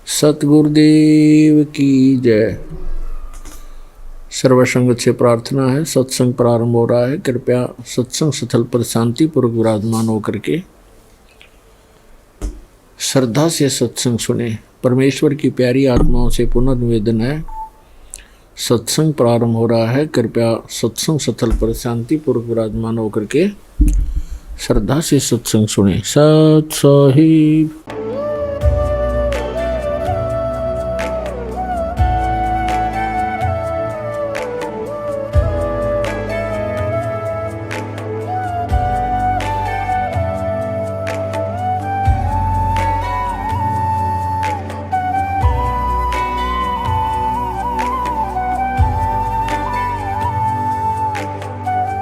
सतगुरुदेव की जय। सर्वसंगत से प्रार्थना है। सत्संग प्रारंभ हो रहा है। कृपया सत्संग स्थल पर शांतिपूर्वक विराजमान होकर के श्रद्धा से सत्संग सुने। परमेश्वर की प्यारी आत्माओं से पुनः निवेदन है, सत्संग प्रारंभ हो रहा है। कृपया सत्संग स्थल पर शांतिपूर्वक विराजमान होकर के श्रद्धा से सत्संग सुने। सत साहिब।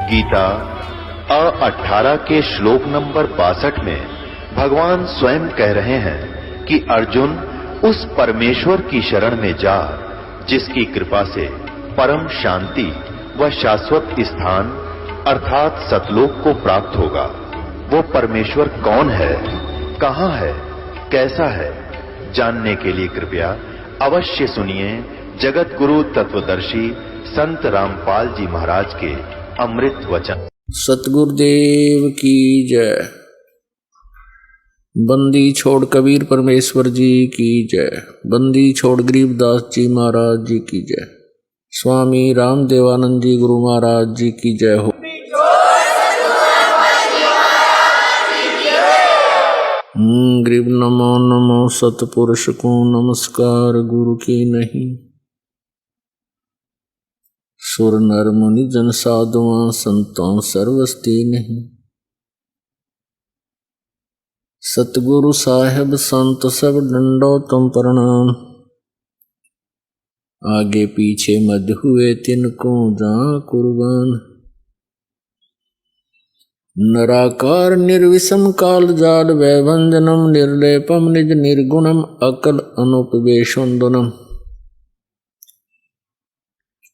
गीता 18 के श्लोक नंबर 62 में भगवान स्वयं कह रहे हैं कि अर्जुन उस परमेश्वर की शरण में जा जिसकी कृपा से परम शांति व शाश्वत स्थान अर्थात सतलोक को प्राप्त होगा। वो परमेश्वर कौन है, कहां है, कैसा है, जानने के लिए कृपया अवश्य सुनिए जगत गुरु तत्वदर्शी संत रामपाल जी महाराज के अमृत वचन। सतगुरुदेव की जय। बंदी छोड़ कबीर परमेश्वर जी की जय। बंदी छोड़ गरीबदास जी महाराज जी की जय। स्वामी रामदेवानंद जी गुरु महाराज जी की जय हो। गरीब नमो नमो सतपुरुष को नमस्कार गुरु की नहीं। सुर नर मुनि जन साधुआं संतों सर्वस्ती नहीं। सतगुरु साहेब संत सब डंडो तुम प्रणाम। आगे पीछे मध्य हुए तिनको जा कुर्बान। नराकार निर्विषम काल जाल वैभंजनम निर्लेपम निज निर्गुणम अकल अनुपवेशोन्दनम।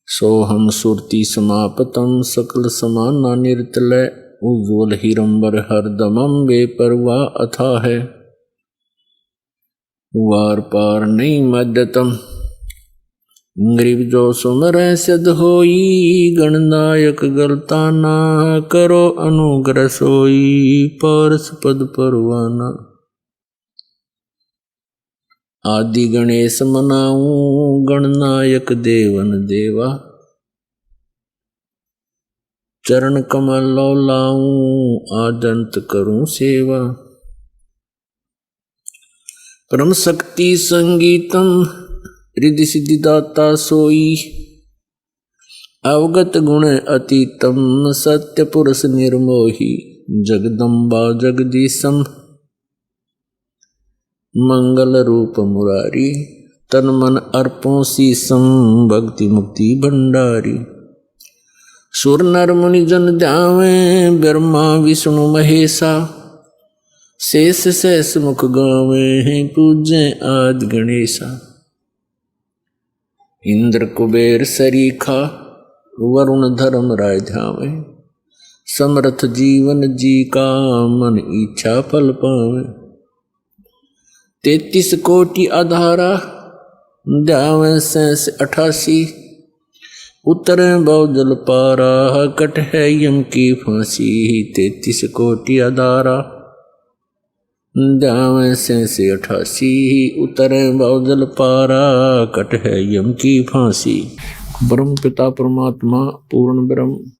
सोहम सुरति समापतम सकल समाना निर्तलय उज्ज्वल हिरंबर हरदमम बेपरवाह अथा है। वार पार नहीं मध्यतम गरीब जो सुमर सिद्ध होई। गणनायक गलता ना करो अनुग्रह सोई। पारस पद परवाना आदि गणेश मनाऊं। गणनायक देवन देवा चरण कमल लाऊं। आदंत करूं सेवा। परम शक्ति संगीतम रिद्धि सिद्धि दाता सोई। अवगत गुण अतीतम सत्य पुरुष निर्मोही। जगदम्बा जगदीशम मंगल रूप मुरारी। तन मन अर्पों शीसम भक्ति मुक्ति भंडारी। सुर नर मुनि जन ध्यावे ब्रह्मा विष्णु महेशा। शेष शेष मुख गावे पूजे आदि गणेशा। इंद्र कुबेर सरीखा वरुण धर्म राय ध्यावे। समर्थ जीवन जी का मन इच्छा फल पावे। 33 कोटि आधारा ध्यावे 88। उतरे बहुजल पारा कट है यम की फांसी। 33 कोटि आधारा ध्यावे 88। उतरे बहुजल पारा कट है यम की फांसी। ब्रह्म पिता परमात्मा पूर्ण ब्रह्म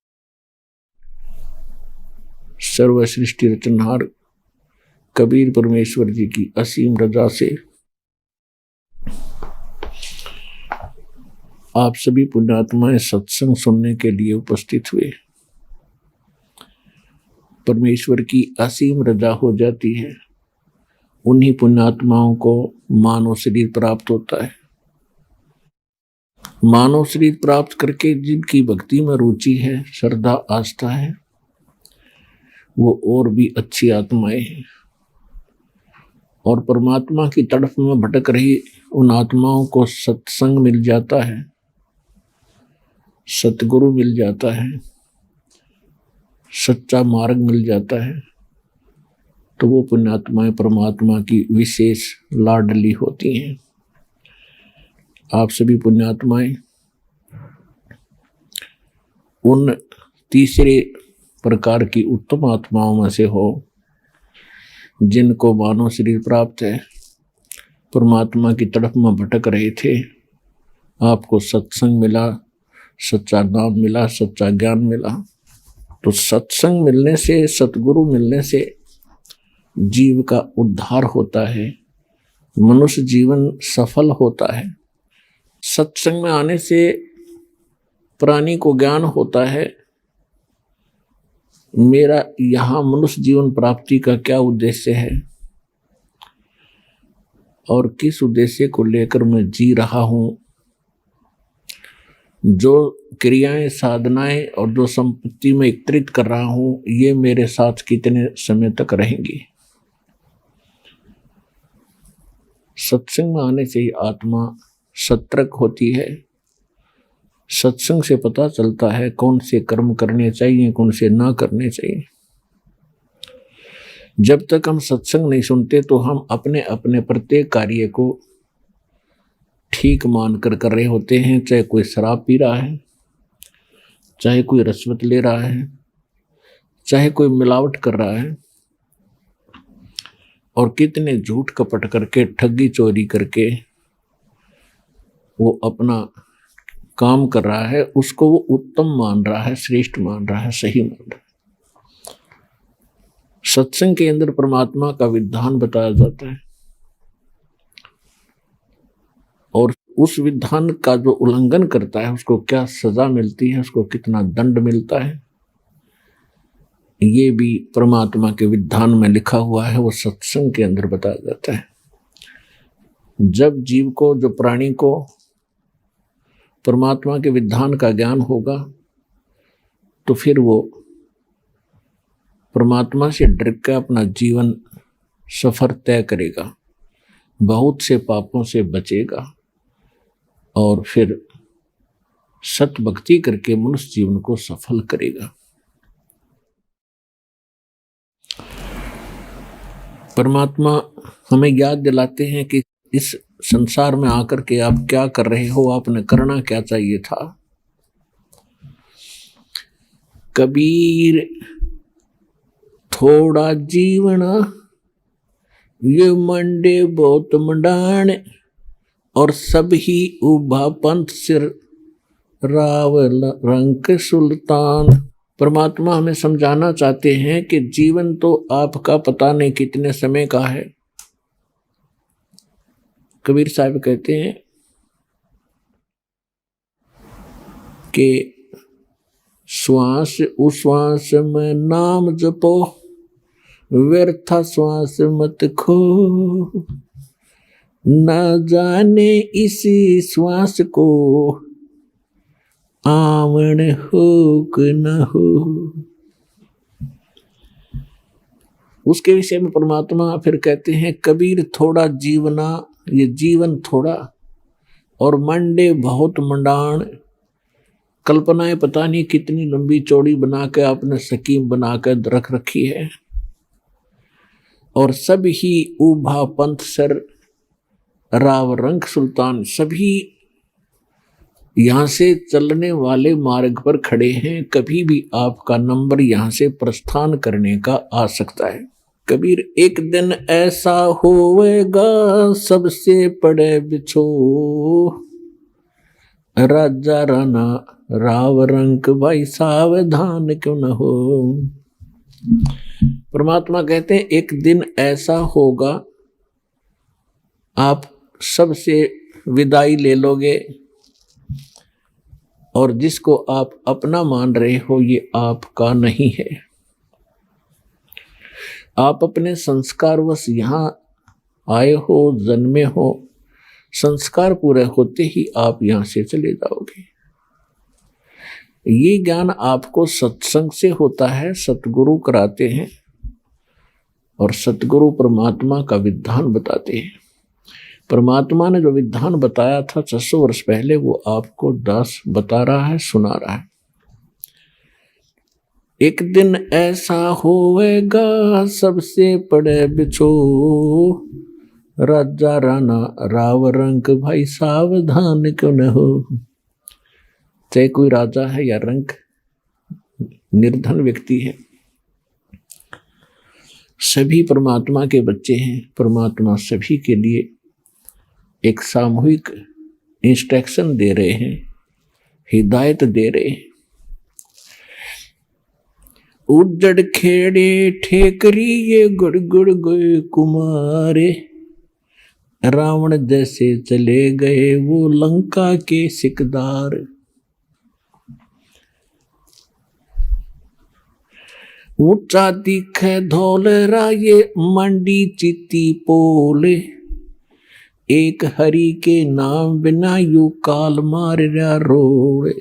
सर्व सृष्टि रचनहार कबीर परमेश्वर जी की असीम रजा से आप सभी पुण्यात्माएं सत्संग सुनने के लिए उपस्थित हुए। परमेश्वर की असीम रजा हो जाती है, उन्हीं पुण्यात्माओं को मानव शरीर प्राप्त होता है। मानव शरीर प्राप्त करके जिनकी भक्ति में रुचि है, श्रद्धा आस्था है, वो और भी अच्छी आत्माएं हैं। और परमात्मा की तड़फ में भटक रही उन आत्माओं को सत्संग मिल जाता है, सतगुरु मिल जाता है, सच्चा मार्ग मिल जाता है, तो वो पुण्यात्माएं परमात्मा की विशेष लाडली होती हैं। आप सभी पुण्यात्माएं उन तीसरे प्रकार की उत्तम आत्माओं में से हो जिनको मानव शरीर प्राप्त है, परमात्मा की तरफ में भटक रहे थे। आपको सत्संग मिला, सच्चा नाम मिला, सच्चा ज्ञान मिला। तो सत्संग मिलने से, सतगुरु मिलने से जीव का उद्धार होता है, मनुष्य जीवन सफल होता है। सत्संग में आने से प्राणी को ज्ञान होता है, मेरा यहाँ मनुष्य जीवन प्राप्ति का क्या उद्देश्य है और किस उद्देश्य को लेकर मैं जी रहा हूँ। जो क्रियाएं, साधनाएं और जो संपत्ति में एकत्रित कर रहा हूँ, ये मेरे साथ कितने समय तक रहेंगी। सत्संग में आने से ही आत्मा सतर्क होती है। सत्संग से पता चलता है कौन से कर्म करने चाहिए, कौन से ना करने चाहिए। जब तक हम सत्संग नहीं सुनते तो हम अपने अपने प्रत्येक कार्य को ठीक मानकर कर रहे होते हैं। चाहे कोई शराब पी रहा है, चाहे कोई रिश्वत ले रहा है, चाहे कोई मिलावट कर रहा है, और कितने झूठ कपट करके, ठगी चोरी करके वो अपना काम कर रहा है, उसको वो उत्तम मान रहा है, श्रेष्ठ मान रहा है, सही मान रहा है। सत्संग के अंदर परमात्मा का विधान बताया जाता है और उस विधान का जो उल्लंघन करता है उसको क्या सजा मिलती है, उसको कितना दंड मिलता है, ये भी परमात्मा के विधान में लिखा हुआ है। वो सत्संग के अंदर बताया जाता है। जब जीव को, जो प्राणी को परमात्मा के विधान का ज्ञान होगा तो फिर वो परमात्मा से डर के अपना जीवन सफर तय करेगा, बहुत से पापों से बचेगा और फिर सत भक्ति करके मनुष्य जीवन को सफल करेगा। परमात्मा हमें याद दिलाते हैं कि इस संसार में आकर के आप क्या कर रहे हो, आपने करना क्या चाहिए था। कबीर थोड़ा जीवन ये मंडे बहुत मंडाण और सब ही उभा पंथ सिर रावल रंक सुल्तान। परमात्मा हमें समझाना चाहते हैं कि जीवन तो आपका पता नहीं कितने समय का है। कबीर साहब कहते हैं कि श्वास उश्वास में नाम जपो, व्यर्था श्वास मत खो, न जाने इसी श्वास को आवन हो कि न हो। उसके विषय में परमात्मा फिर कहते हैं, कबीर थोड़ा जीवना, ये जीवन थोड़ा, और मंडे बहुत मंडाण, कल्पनाएं पता नहीं कितनी लंबी चौड़ी बना के आपने स्कीम बना कर रख रखी है। और सब ही उभा पंथ सर राव रंक सुल्तान, सभी यहां से चलने वाले मार्ग पर खड़े हैं, कभी भी आपका नंबर यहां से प्रस्थान करने का आ सकता है। कबीर एक दिन ऐसा होवेगा सबसे पड़े बिछो, राजा राना राव रंक भाई सावधान क्यों न हो। परमात्मा कहते हैं एक दिन ऐसा होगा आप सबसे विदाई ले लोगे और जिसको आप अपना मान रहे हो ये आपका नहीं है। आप अपने संस्कारवश यहाँ आए हो, जन्मे हो, संस्कार पूरे होते ही आप यहाँ से चले जाओगे। ये ज्ञान आपको सत्संग से होता है, सतगुरु कराते हैं और सतगुरु परमात्मा का विधान बताते हैं। परमात्मा ने जो विधान बताया था 600 वर्ष पहले, वो आपको दास बता रहा है, सुना रहा है। एक दिन ऐसा होएगा सबसे पड़े बिछो, राजा राणा राव रंक भाई सावधान क्यों न हो। चाहे कोई राजा है या रंक, निर्धन व्यक्ति है, सभी परमात्मा के बच्चे हैं। परमात्मा सभी के लिए एक सामूहिक इंस्ट्रक्शन दे रहे हैं, हिदायत दे रहे हैं। उज्जड़ खेड़े ठेकरी ये गुड़ गुड़ गए कुमारे, रावण जैसे चले गए वो लंका के सिकदार। ऊंचा दिखे धौलरा ये मंडी चित्ती पोले, एक हरि के नाम बिना यू काल मारा रोड़े।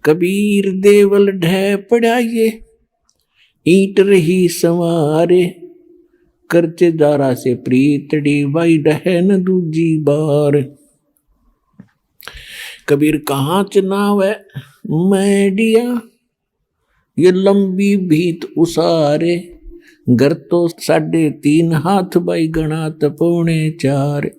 कबीर देवल ढह पड़ा ये ईट रही संवारे, करचे दारा से प्रीतड़ी बाई डहन दूजी बार। कबीर कहाँ चनाव है मैडिया, ये लंबी भीत उसारे, घर तो 3.5 हाथ बाई गणात 4.25।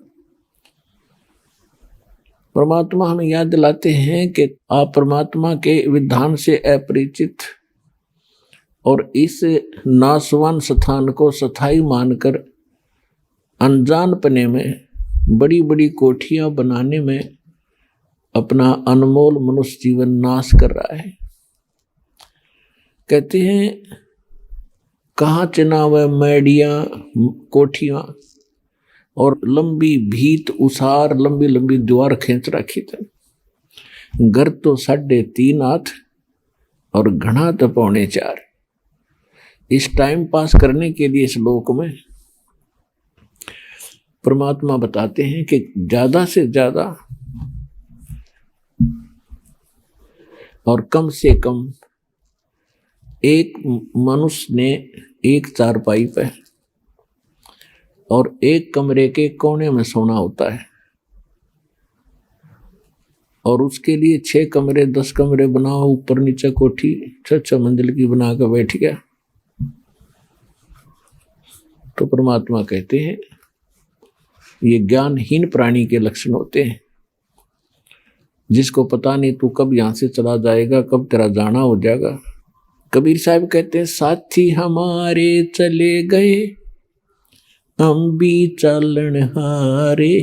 परमात्मा हमें याद दिलाते हैं कि आप परमात्मा के विधान से अपरिचित और इस नासवान स्थान को स्थायी मानकर अनजानपने में बड़ी बड़ी कोठियां बनाने में अपना अनमोल मनुष्य जीवन नाश कर रहा है। कहते हैं कहाँ चुनाव है मैडिया कोठियां और लंबी भीत उसार, लंबी लंबी दीवार खींच रखी थी। घर तो 3.5 हाथ और घना तो 4.25। इस टाइम पास करने के लिए इस लोक में परमात्मा बताते हैं कि ज्यादा से ज्यादा और कम से कम एक मनुष्य ने एक चारपाई पे और एक कमरे के कोने में सोना होता है, और उसके लिए 6 कमरे 10 कमरे बनाओ, ऊपर नीचे कोठी 6 मंजिल की बना कर बैठ गया। तो परमात्मा कहते हैं ये ज्ञानहीन प्राणी के लक्षण होते हैं, जिसको पता नहीं तू कब यहां से चला जाएगा, कब तेरा जाना हो जाएगा। कबीर साहब कहते हैं साथी हमारे चले गए हम भी चालन हारे,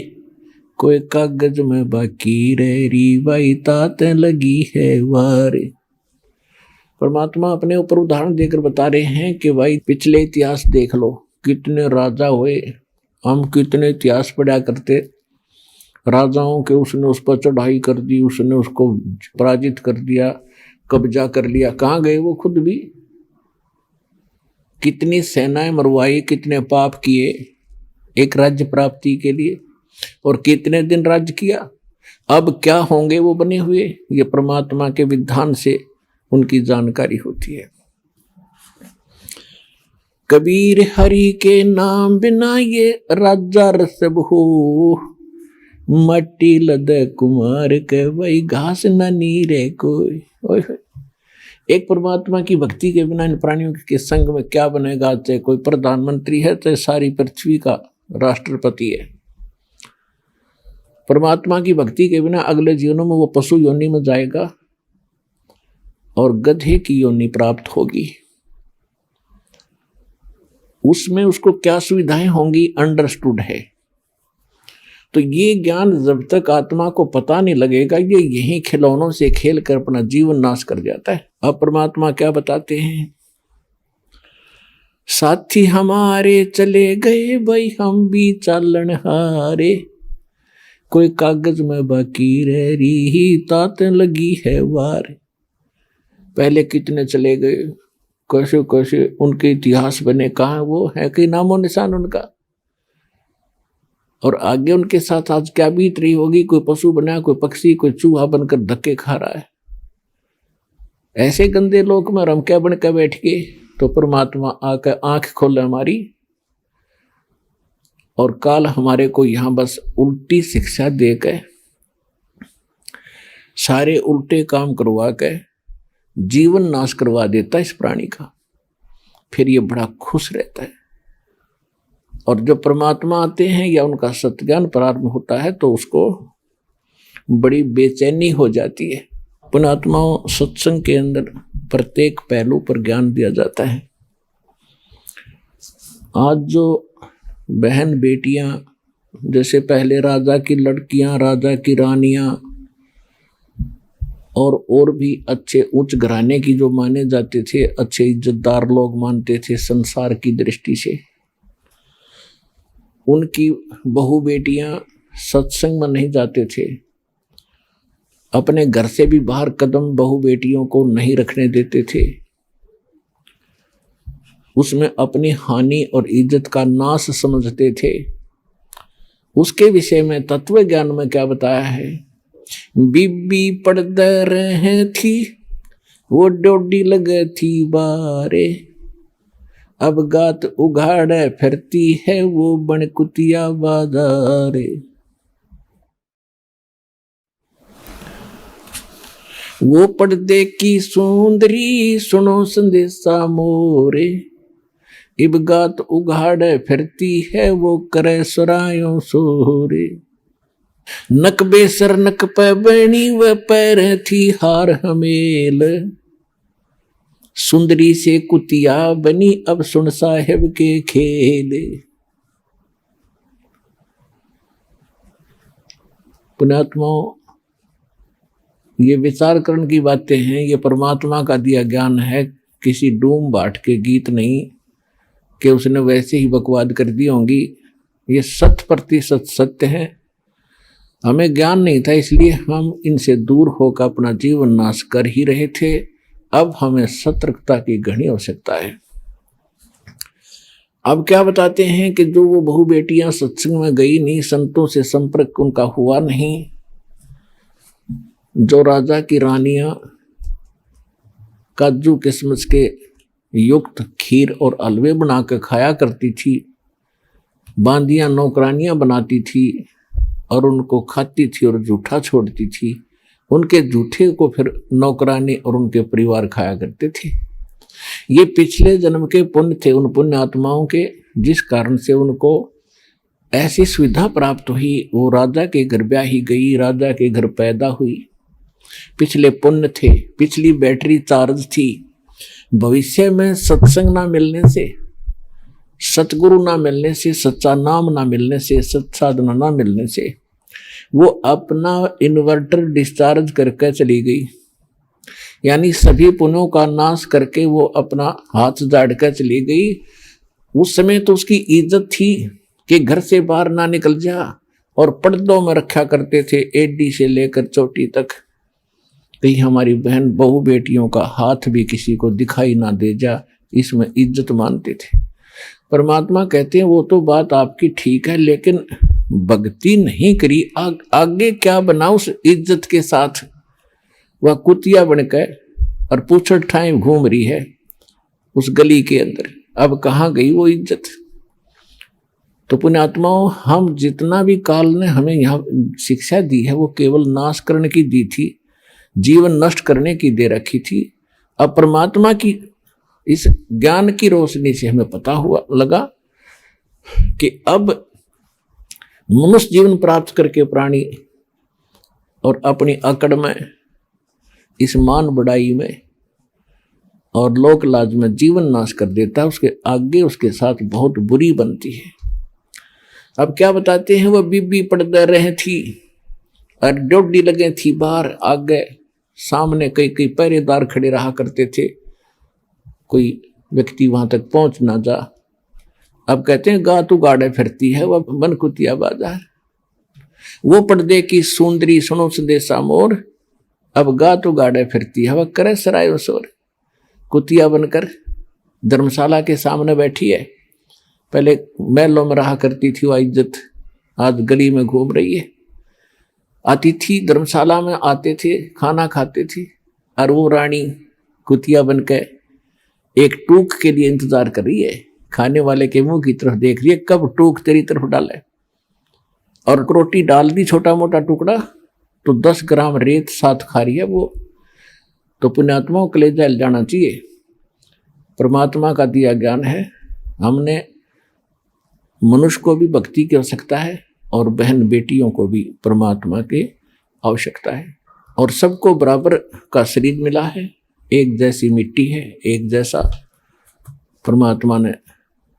कोई कागज में बाकी रही बाई तात लगी है वारे। परमात्मा अपने ऊपर उदाहरण देकर बता रहे हैं कि भाई पिछले इतिहास देख लो, कितने राजा हुए, हम कितने इतिहास पढ़ा करते। राजाओं के उसने उस पर चढ़ाई कर दी, उसने उसको पराजित कर दिया, कब्जा कर लिया। कहाँ गए वो खुद भी? कितनी सेनाएं मरवाई, कितने पाप किए एक राज्य प्राप्ति के लिए, और कितने दिन राज्य किया। अब क्या होंगे वो बने हुए, ये परमात्मा के विधान से उनकी जानकारी होती है। कबीर हरि के नाम बिना ये राजा रसब हो, मट्टी लद कुमार के वही घास न नीरे कोई। एक परमात्मा की भक्ति के बिना इन प्राणियों के संग में क्या बनेगा। चाहे कोई प्रधानमंत्री है, चाहे सारी पृथ्वी का राष्ट्रपति है, परमात्मा की भक्ति के बिना अगले जीवनों में वो पशु योनि में जाएगा और गधे की योनि प्राप्त होगी। उसमें उसको क्या सुविधाएं होंगी अंडरस्टूड है। तो ये ज्ञान जब तक आत्मा को पता नहीं लगेगा, ये यही खिलौनों से खेल कर अपना जीवन नाश कर जाता है। अब परमात्मा क्या बताते हैं, साथी हमारे चले गए भाई हम भी चालन हारे, कोई कागज में बाकी रही तात लगी है वार। पहले कितने चले गए, कैसे कैसे उनके इतिहास बने, कहाँ वो है कि नामो निशान उनका। और आगे उनके साथ आज क्या बीत रही होगी, कोई पशु बना, कोई पक्षी, कोई चूहा बनकर धक्के खा रहा है। ऐसे गंदे लोक में हम क्या बनकर बैठ गए। तो परमात्मा आकर आंख खोले हमारी, और काल हमारे को यहां बस उल्टी शिक्षा देकर, सारे उल्टे काम करवा के जीवन नाश करवा देता है इस प्राणी का। फिर ये बड़ा खुश रहता है। और जब परमात्मा आते हैं या उनका सत्ज्ञान प्रारंभ होता है तो उसको बड़ी बेचैनी हो जाती है। पुण्यात्माओं, सत्संग के अंदर प्रत्येक पहलू पर ज्ञान दिया जाता है। आज जो बहन बेटियां, जैसे पहले राजा की लड़कियां, राजा की रानियां और भी अच्छे उच्च घराने की जो माने जाते थे, अच्छे इज्जतदार लोग मानते थे संसार की दृष्टि से, उनकी बहू बेटियां सत्संग में नहीं जाते थे। अपने घर से भी बाहर कदम बहू बेटियों को नहीं रखने देते थे। उसमें अपनी हानि और इज्जत का नाश समझते थे। उसके विषय में तत्व ज्ञान में क्या बताया है? बीबी पड़द रहे थी, वो डोडी लगे थी बारे, अब गात उघाड़े फिरती है वो बनकुतिया बाजारे। वो पर्दे की सुंदरी सुनो संदेशा मोरे, इब गात उघाड़े फिरती है वो करे सरायों सोरे। नक बेसर नक पे बनी व पैर थी हार हमेल, सुंदरी से कुतिया बनी अब सुन साहेब के खेले। पुण्यात्माओं, ये विचार करने की बातें हैं। ये परमात्मा का दिया ज्ञान है, किसी डूम बाट के गीत नहीं कि उसने वैसे ही बकवाद कर दी होंगी। ये 100% सत्य है। हमें ज्ञान नहीं था, इसलिए हम इनसे दूर होकर अपना जीवन नाश कर ही रहे थे। अब हमें सतर्कता की घनी आवश्यकता है। अब क्या बताते हैं कि जो वो बहू बेटियां सत्संग में गई नहीं, संतों से संपर्क उनका हुआ नहीं, जो राजा की रानियां काजू किशमिश के युक्त खीर और हलवे बना कर खाया करती थी, बांदियां नौकरानियां बनाती थी और उनको खाती थी और जूठा छोड़ती थी, उनके जूठे को फिर नौकरानी और उनके परिवार खाया करते थे। ये पिछले जन्म के पुण्य थे उन पुण्य आत्माओं के, जिस कारण से उनको ऐसी सुविधा प्राप्त हुई। वो राजा के घर ब्याही गई, राजा के घर पैदा हुई। पिछले पुण्य थे, पिछली बैटरी चार्ज थी। भविष्य में सत्संग ना मिलने से, सतगुरु ना मिलने से, सच्चा नाम ना मिलने से, सत्साधना ना मिलने से वो अपना इन्वर्टर डिस्चार्ज करके चली गई। यानी सभी पुण्यों का नाश करके वो अपना हाथ झाड़ कर चली गई। उस समय तो उसकी इज्जत थी कि घर से बाहर ना निकल जा, और पर्दों में रखा करते थे एडी से लेकर चोटी तक, कहीं हमारी बहन बहू बेटियों का हाथ भी किसी को दिखाई ना दे जा, इसमें इज्जत मानते थे। परमात्मा कहते हैं वो तो बात आपकी ठीक है, लेकिन भक्ति नहीं करी, आगे क्या बना उस इज्जत के साथ? वह कुतिया बनकर और पूछड़ ठाए घूम रही है उस गली के अंदर। अब कहाँ गई वो इज्जत? तो पुण्यात्माओं, हम जितना भी काल ने हमें यहाँ शिक्षा दी है वो केवल नाश करने की दी थी, जीवन नष्ट करने की दे रखी थी। अब परमात्मा की इस ज्ञान की रोशनी से हमें पता हुआ लगा कि अब मनुष्य जीवन प्राप्त करके प्राणी और अपनी अकड़ में, इस मान बढ़ाई में और लोक लाज में जीवन नाश कर देता है, उसके आगे उसके साथ बहुत बुरी बनती है। अब क्या बताते हैं? वह बीबी पड़दे रहे थी और डोडी लगे थी बाहर, आगे सामने कई कई पहरेदार खड़े रहा करते थे, कोई व्यक्ति वहां तक पहुंच ना जा। अब कहते हैं गा तू गाड़े फिरती है वह बनकुतिया बाजार, वो पर्दे की सुंदरी सुनो संदेशा मोर, अब गा तू गाड़े फिरती है वह करे सराय सोर। कुतिया बनकर धर्मशाला के सामने बैठी है। पहले महलों में रहा करती थी वह इज्जत, आज गली में घूम रही है। अतिथि धर्मशाला में आते थे, खाना खाते थे, और वो रानी कुतिया बनकर एक टूक के लिए इंतजार कर रही है, खाने वाले के मुंह की तरफ देख रही है, कब टूक तेरी तरफ डाले। और रोटी डाल दी छोटा मोटा टुकड़ा तो 10 ग्राम रेत साथ खा रही है वो। तो पुण्यात्माओं कलेजा हिल जाना चाहिए। परमात्मा का दिया ज्ञान है, हमने मनुष्य को भी भक्ति की आवश्यकता है और बहन बेटियों को भी परमात्मा की आवश्यकता है। और सबको बराबर का शरीर मिला है, एक जैसी मिट्टी है, एक जैसा परमात्मा ने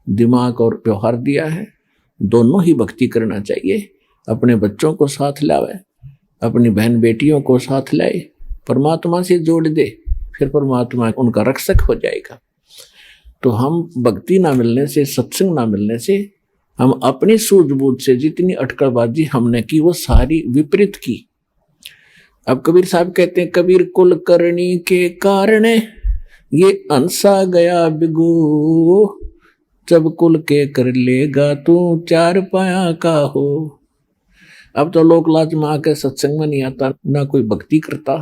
दिमाग और व्यवहार दिया है। दोनों ही भक्ति करना चाहिए। अपने बच्चों को साथ लावे, अपनी बहन बेटियों को साथ लाए, परमात्मा से जोड़ दे, फिर परमात्मा उनका रक्षक हो जाएगा। तो हम भक्ति ना मिलने से, सत्संग ना मिलने से, हम अपनी सूझबूझ से जितनी अटकलबाजी हमने की वो सारी विपरीत की। अब कबीर साहब कहते हैं, कबीर कुल करनी के कारण ये अंसा गया बिगो, जब कुल के कर लेगा तू चार पाया का हो। अब तो लोक लाज में आके सत्संग में नहीं आता, ना कोई भक्ति करता,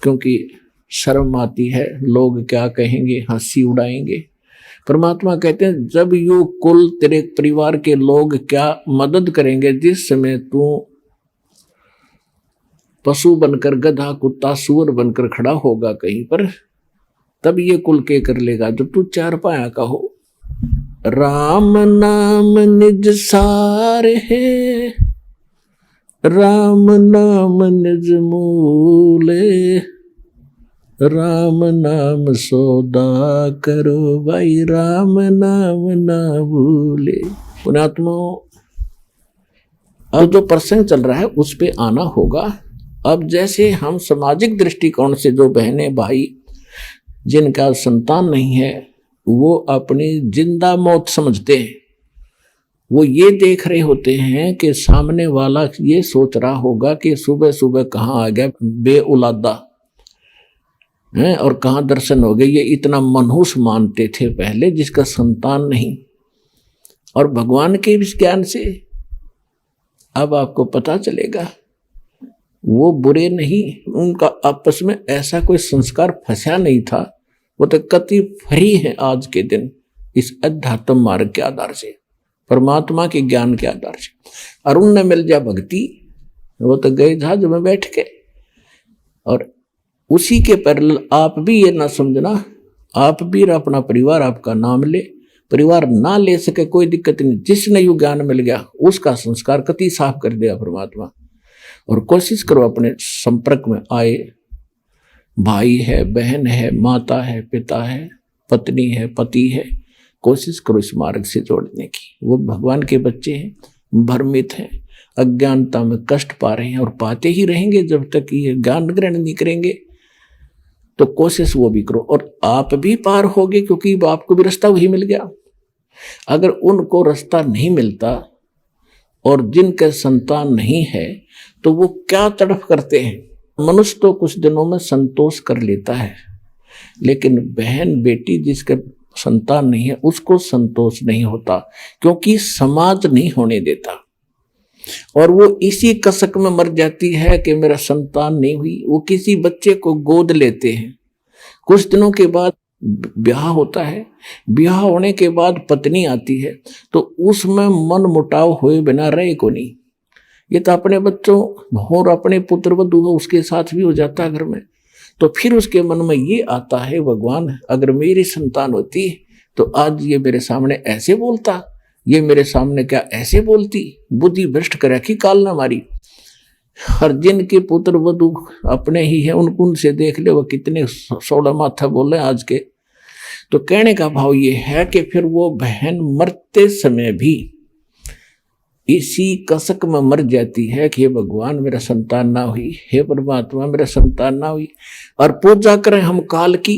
क्योंकि शर्म आती है, लोग क्या कहेंगे, हंसी उड़ाएंगे। परमात्मा कहते हैं, जब यू कुल तेरे परिवार के लोग क्या मदद करेंगे, जिस समय तू पशु बनकर, गधा कुत्ता सूअर बनकर खड़ा होगा कहीं पर, तब ये कुल के कर लेगा जब तू चार पाया का हो। राम नाम निज सार है, राम नाम निज मूले, राम नाम सौदा करो भाई, राम नाम ना भूले। पुण्यात्मा, अब जो प्रसंग चल रहा है उस पे आना होगा। अब जैसे हम सामाजिक दृष्टिकोण से जो बहनें भाई जिनका संतान नहीं है, वो अपनी जिंदा मौत समझते हैं। वो ये देख रहे होते हैं कि सामने वाला ये सोच रहा होगा कि सुबह सुबह कहाँ आ गया बेऔलादा है और कहाँ दर्शन हो गए। ये इतना मनहूस मानते थे पहले, जिसका संतान नहीं। और भगवान के इस ज्ञान से अब आपको पता चलेगा वो बुरे नहीं, उनका आपस में ऐसा कोई संस्कार फंसा नहीं था। वो तो कति फ्री है आज के दिन इस अध्यात्म मार्ग के आधार से, परमात्मा के ज्ञान के आधार से। अरुण ने मिल जा भक्ति, वो तो गए जहाज में बैठ के। और उसी के पैरेलल आप भी ये ना समझना, आप भी अपना परिवार आपका नाम ले, परिवार ना ले सके कोई दिक्कत नहीं। जिसने यू ज्ञान मिल गया उसका संस्कार कति साफ कर दिया परमात्मा। और कोशिश करो अपने संपर्क में आए, भाई है, बहन है, माता है, पिता है, पत्नी है, पति है, कोशिश करो इस मार्ग से जोड़ने की। वो भगवान के बच्चे हैं, भ्रमित हैं, अज्ञानता में कष्ट पा रहे हैं और पाते ही रहेंगे जब तक ये ज्ञान ग्रहण नहीं करेंगे। तो कोशिश वो भी करो और आप भी पार होगे, क्योंकि आपको भी रास्ता वही मिल गया। अगर उनको रास्ता नहीं मिलता और जिनके संतान नहीं है तो वो क्या तड़फ करते हैं। मनुष्य तो कुछ दिनों में संतोष कर लेता है, लेकिन बहन बेटी जिसके संतान नहीं है उसको संतोष नहीं होता, क्योंकि समाज नहीं होने देता। और वो इसी कसक में मर जाती है कि मेरा संतान नहीं हुई। वो किसी बच्चे को गोद लेते हैं, कुछ दिनों के बाद ब्याह होता है, ब्याह होने के बाद पत्नी आती है, तो उसमें मन मुटाव हुए बिना रहे को नहीं। ये तो अपने बच्चों और अपने पुत्र वधू हो उसके साथ भी हो जाता है घर में। तो फिर उसके मन में ये आता है, भगवान अगर मेरी संतान होती तो आज ये मेरे सामने ऐसे बोलता, ये मेरे सामने क्या ऐसे बोलती। बुद्धि भ्रष्ट कर रखी काल ना मारी। हर जिनके पुत्र वधू अपने ही है उनसे देख ले वो कितने सोड़ा माथा बोले आज के। तो कहने का भाव ये है कि फिर वो बहन मरते समय भी इसी कसक में मर जाती है कि हे भगवान मेरा संतान ना हुई, हे परमात्मा मेरा संतान ना हुई। और पूजा करें हम काल की,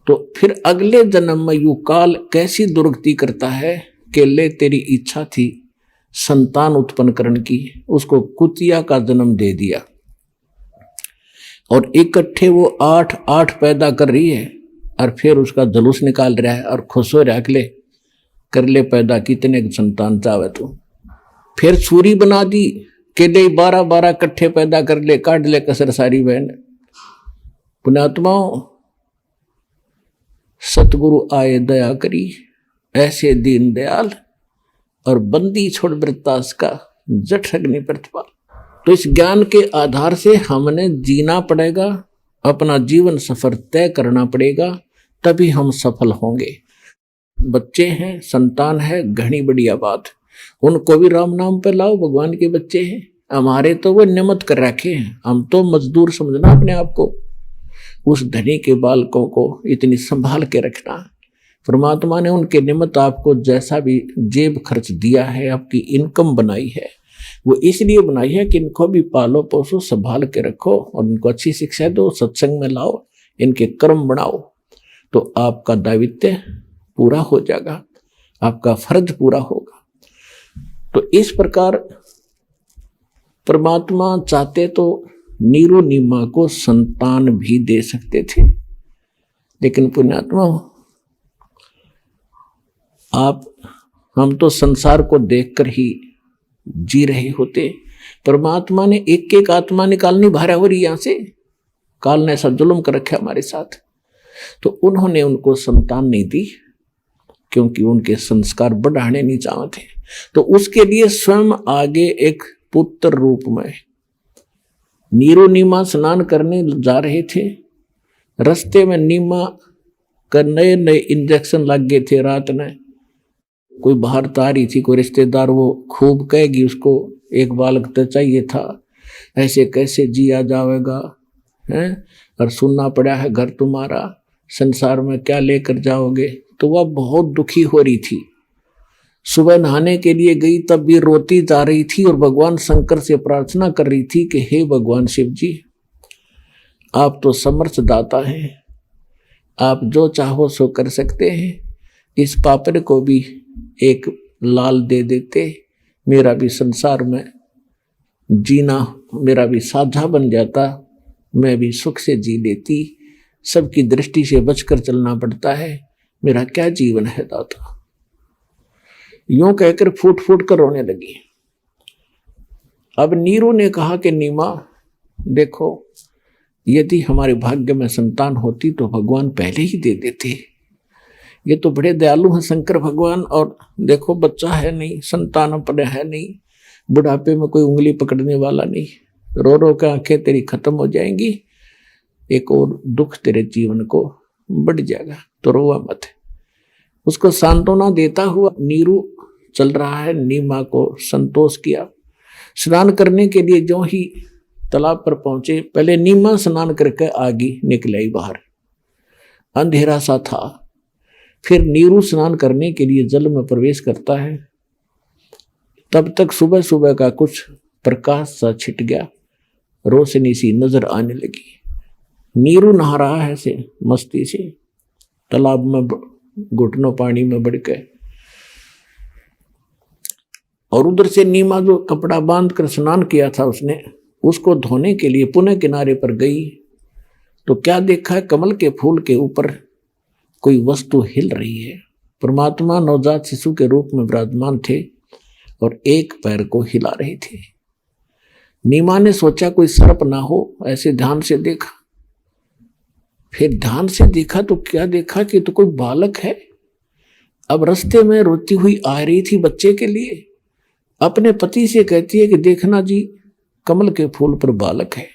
तो फिर अगले जन्म में यू काल कैसी दुर्गति करता है कि ले तेरी इच्छा थी संतान उत्पन्न करने की, उसको कुतिया का जन्म दे दिया। और इकट्ठे वो 8 पैदा कर रही है और फिर उसका जुलूस निकाल रहा है और खुश हो रहा ले कर ले पैदा कितने संतान चाहे तू। फिर सूरी बना दी के ले 12 इकट्ठे पैदा कर ले, काट ले कसर सारी बहन। पुण्यात्माओं सतगुरु आए दया करी, ऐसे दीन दयाल और बंदी छोड़ वृत्तास का जठ अग्नि प्रतिपाल। तो इस ज्ञान के आधार से हमने जीना पड़ेगा, अपना जीवन सफर तय करना पड़ेगा। तभी हम सफल होंगे। बच्चे हैं, संतान है, घनी बढ़िया बात, उनको भी राम नाम पे लाओ, भगवान के बच्चे हैं। हमारे तो वो नियमित कर रखे हैं, हम तो मजदूर समझना अपने आप को। उस धनी के बालकों को इतनी संभाल के रखना। परमात्मा ने उनके निमित्त आपको जैसा भी जेब खर्च दिया है, आपकी इनकम बनाई है, वो इसलिए बनाई है कि इनको भी पालो पोसो, संभाल के रखो और इनको अच्छी शिक्षा दो, सत्संग में लाओ, इनके कर्म बनाओ, तो आपका दायित्व पूरा हो जाएगा, आपका फर्ज पूरा होगा। तो इस प्रकार परमात्मा चाहते तो नीरू नीमा को संतान भी दे सकते थे, लेकिन पुण्यात्मा हम तो संसार को देखकर ही जी रहे होते। परमात्मा ने एक एक आत्मा निकालनी भारा हो रही, यहां से काल ने ऐसा जुल्म कर रखा हमारे साथ, तो उन्होंने उनको संतान नहीं दी क्योंकि उनके संस्कार बढ़ाने नहीं चाहते। तो उसके लिए स्वयं आगे एक पुत्र रूप में नीरू नीमा स्नान करने जा रहे थे। रास्ते में नीमा का नए नए इंजेक्शन लग गए थे। रात में कोई बाहर तारी थी, कोई रिश्तेदार, वो खूब कहेगी उसको एक बालक तो चाहिए था, ऐसे कैसे जिया जाएगा हैं, और सुनना पड़ा है घर तुम्हारा, संसार में क्या लेकर जाओगे। तो वह बहुत दुखी हो रही थी। सुबह नहाने के लिए गई, तब भी रोती जा रही थी और भगवान शंकर से प्रार्थना कर रही थी कि हे भगवान शिव जी, आप तो समर्थ दाता हैं, आप जो चाहो सो कर सकते हैं। इस पापड़ को भी एक लाल दे देते, मेरा भी संसार में जीना मेरा भी साझा बन जाता, मैं भी सुख से जी लेती। सबकी दृष्टि से बचकर चलना पड़ता है, मेरा क्या जीवन है दाता। यूं कहकर फूट फूट कर रोने लगी। अब नीरू ने कहा कि नीमा देखो, यदि हमारे भाग्य में संतान होती तो भगवान पहले ही दे देते। ये तो बड़े दयालु हैं शंकर भगवान, और देखो बच्चा है नहीं, संतान अपने है नहीं, बुढ़ापे में कोई उंगली पकड़ने वाला नहीं, रो रो के आंखें तेरी खत्म हो जाएंगी, एक और दुख तेरे जीवन को बढ़ जाएगा, तो रोवा मत। उसको सांत्वना देता हुआ नीरू चल रहा है। नीमा को संतोष किया। स्नान करने के लिए जो ही तालाब पर पहुंचे, पहले नीमा स्नान करके आगे निकल आई बाहर, अंधेरा सा था। फिर नीरू स्नान करने के लिए जल में प्रवेश करता है, तब तक सुबह सुबह का कुछ प्रकाश सा छिट गया, रोशनी सी नजर आने लगी। नीरू नहा रहा है से मस्ती से, तालाब में घुटनों पानी में बढ़ के, और उधर से नीमा जो कपड़ा बांध कर स्नान किया था उसने, उसको धोने के लिए पुनः किनारे पर गई, तो क्या देखा, कमल के फूल के ऊपर कोई वस्तु हिल रही है। परमात्मा नवजात शिशु के रूप में विराजमान थे और एक पैर को हिला रहे थे। नीमा ने सोचा कोई सर्प ना हो, ऐसे ध्यान से देखा। फिर ध्यान से देखा तो क्या देखा कि तो कोई बालक है। अब रास्ते में रोती हुई आ रही थी बच्चे के लिए, अपने पति से कहती है कि देखना जी, कमल के फूल पर बालक है।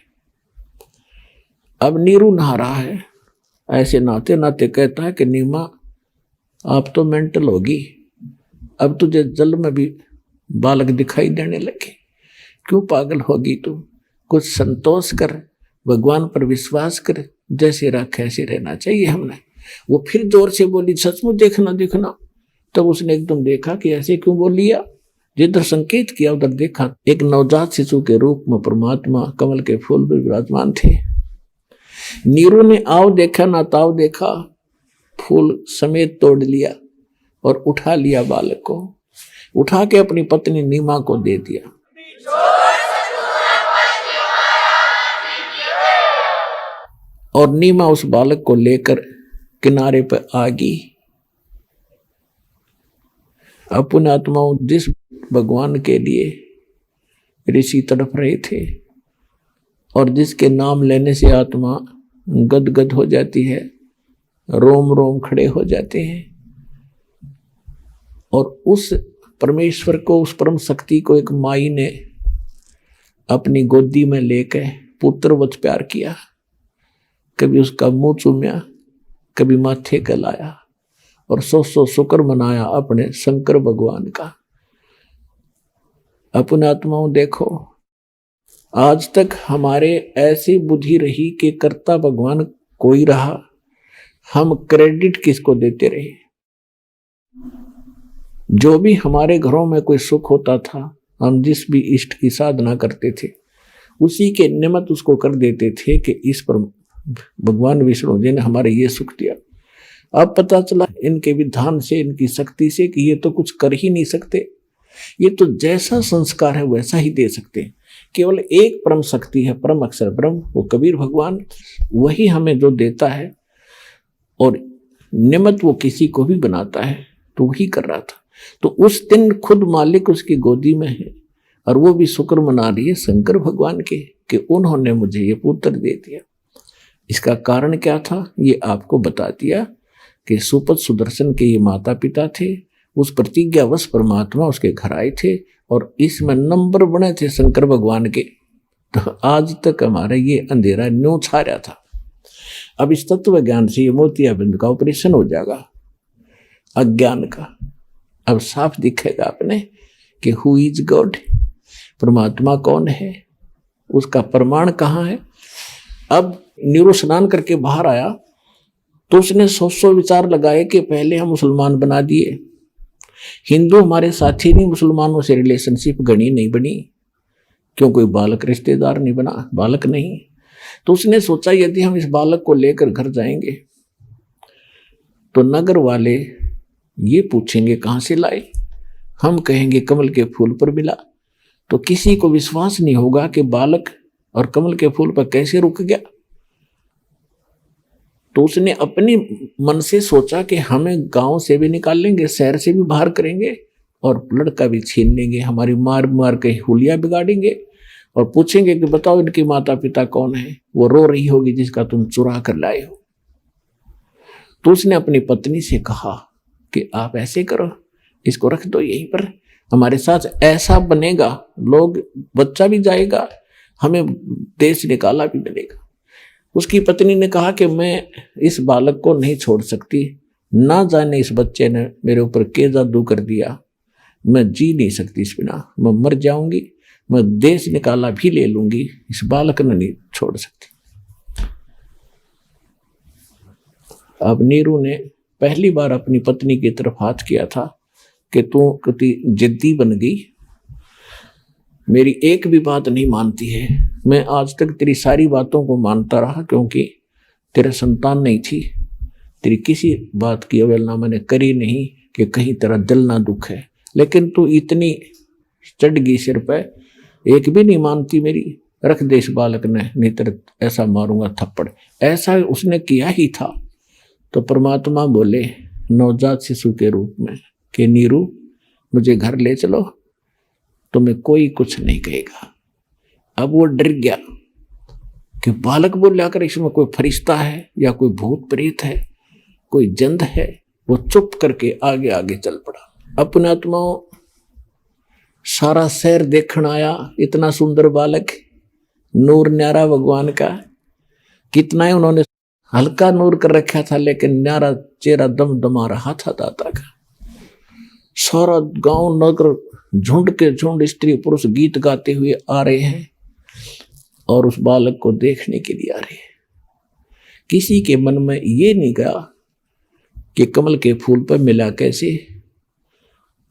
अब नीरू नहा रहा है, ऐसे नहाते नहाते कहता है कि नीमा आप तो मेंटल होगी, अब तुझे जल में भी बालक दिखाई देने लगे, क्यों पागल होगी तू, कुछ संतोष कर, भगवान पर विश्वास कर, जैसे रखा ऐसे रहना चाहिए हमने। वो फिर जोर से बोली सचमुच देखना देखना। तब उसने एकदम देखा कि ऐसे क्यों बोल लिया, जिधर संकेत किया उधर देखा, एक नवजात शिशु के रूप में परमात्मा कमल के फूल पर विराजमान थे। नीरू ने आओ देखा ना ताव देखा, फूल समेत तोड़ लिया और उठा लिया बालक को, उठा के अपनी पत्नी नीमा को दे दिया। और नीमा उस बालक को लेकर किनारे पर आ गई। अपने आत्माओं, जिस भगवान के लिए ऋषि तड़प रहे थे और जिसके नाम लेने से आत्मा गदगद हो जाती है, रोम रोम खड़े हो जाते हैं, और उस परमेश्वर को, उस परम शक्ति को एक माई ने अपनी गोदी में लेकर पुत्रवत प्यार किया। कभी उसका मुंह चूम्या, कभी माथे का लाया और 100 शुक्र मनाया अपने शंकर भगवान का। अपने आत्माओं देखो, आज तक हमारे ऐसी बुद्धि रही कि कर्ता भगवान कोई रहा, हम क्रेडिट किसको देते रहे। जो भी हमारे घरों में कोई सुख होता था, हम जिस भी इष्ट की साधना करते थे, उसी के निमित्त उसको कर देते थे कि इस पर भगवान विष्णु जी ने हमारे ये सुख दिया। अब पता चला इनके विधान से, इनकी शक्ति से कि ये तो कुछ कर ही नहीं सकते, ये तो जैसा संस्कार है वैसा ही दे सकते हैं। केवल एक परम शक्ति है, परम अक्षर ब्रह्म, वो कबीर भगवान, वही हमें जो देता है और निमित्त वो किसी को भी बनाता है, तो वही कर रहा था। तो उस दिन खुद मालिक उसकी गोदी में है और वो भी शुक्र मना रही है शंकर भगवान के कि उन्होंने मुझे ये पुत्र दे दिया। इसका कारण क्या था ये आपको बता दिया कि सुपत सुदर्शन के ये माता पिता थे, उस प्रतिज्ञावश परमात्मा उसके घर आए थे और इसमें नंबर बने थे शंकर भगवान के। तो आज तक हमारा ये अंधेरा न्यों छा रहा था। अब इस तत्व ज्ञान से ये मोतियाबिंद का ऑपरेशन हो जाएगा, अज्ञान का। अब साफ दिखेगा आपने कि हु इज गॉड, परमात्मा कौन है, उसका प्रमाण कहाँ है। अब नीरू स्नान करके बाहर आया तो उसने 100 विचार लगाए कि पहले हम मुसलमान बना दिए, हिंदू हमारे साथी नहीं, मुसलमानों से रिलेशनशिप घनी नहीं बनी, क्यों कोई बालक रिश्तेदार नहीं बना, बालक नहीं। तो उसने सोचा यदि हम इस बालक को लेकर घर जाएंगे तो नगर वाले ये पूछेंगे कहाँ से लाए, हम कहेंगे कमल के फूल पर मिला, तो किसी को विश्वास नहीं होगा कि बालक और कमल के फूल पर कैसे रुक गया। तो उसने अपने मन से सोचा कि हमें गांव से भी निकाल लेंगे, शहर से भी बाहर करेंगे और लड़का भी छीन लेंगे, हमारी मार मार के हुलिया बिगाड़ेंगे और पूछेंगे कि बताओ इनके माता पिता कौन है, वो रो रही होगी जिसका तुम चुरा कर लाए हो। तो उसने अपनी पत्नी से कहा कि आप ऐसे करो, इसको रख दो यहीं पर, हमारे साथ ऐसा बनेगा, लोग बच्चा भी जाएगा, हमें देश निकाला भी मिलेगा। उसकी पत्नी ने कहा कि मैं इस बालक को नहीं छोड़ सकती, ना जाने इस बच्चे ने मेरे ऊपर क्या जादू कर दिया, मैं जी नहीं सकती इस बिना, मैं मर जाऊंगी, मैं देश निकाला भी ले लूंगी, इस बालक ने नहीं छोड़ सकती। अब नीरू ने पहली बार अपनी पत्नी की तरफ हाथ किया था कि तू कितनी जिद्दी बन गई, मेरी एक भी बात नहीं मानती है। मैं आज तक तेरी सारी बातों को मानता रहा क्योंकि तेरा संतान नहीं थी, तेरी किसी बात की अवहेलना मैंने करी नहीं कि कहीं तेरा दिल ना दुख है, लेकिन तू इतनी चढ़ गई सिर पे, एक भी नहीं मानती मेरी, रख दे इस बालक ने, नहीं तेरे ऐसा मारूंगा थप्पड़। ऐसा उसने किया ही था। तो परमात्मा बोले नवजात शिशु के रूप में कि नीरू मुझे घर ले चलो, तुम्हें कोई कुछ नहीं कहेगा। अब वो डर गया कि बालक बोला कर इसमें कोई फरिश्ता है या कोई भूत प्रेत है, कोई जंद है। वो चुप करके आगे आगे चल पड़ा। अपने आत्माओं सारा शहर देखने आया, इतना सुंदर बालक, नूर न्यारा भगवान का, कितना ही उन्होंने हल्का नूर कर रखा था लेकिन न्यारा चेहरा दमदमा रहा था दाता का। सारा गांव नगर झुंड के झुंड स्त्री पुरुष गीत गाते हुए आ रहे हैं और उस बालक को देखने के लिए आ रहे हैं। किसी के मन में ये नहीं गया कि कमल के फूल पर मिला कैसे,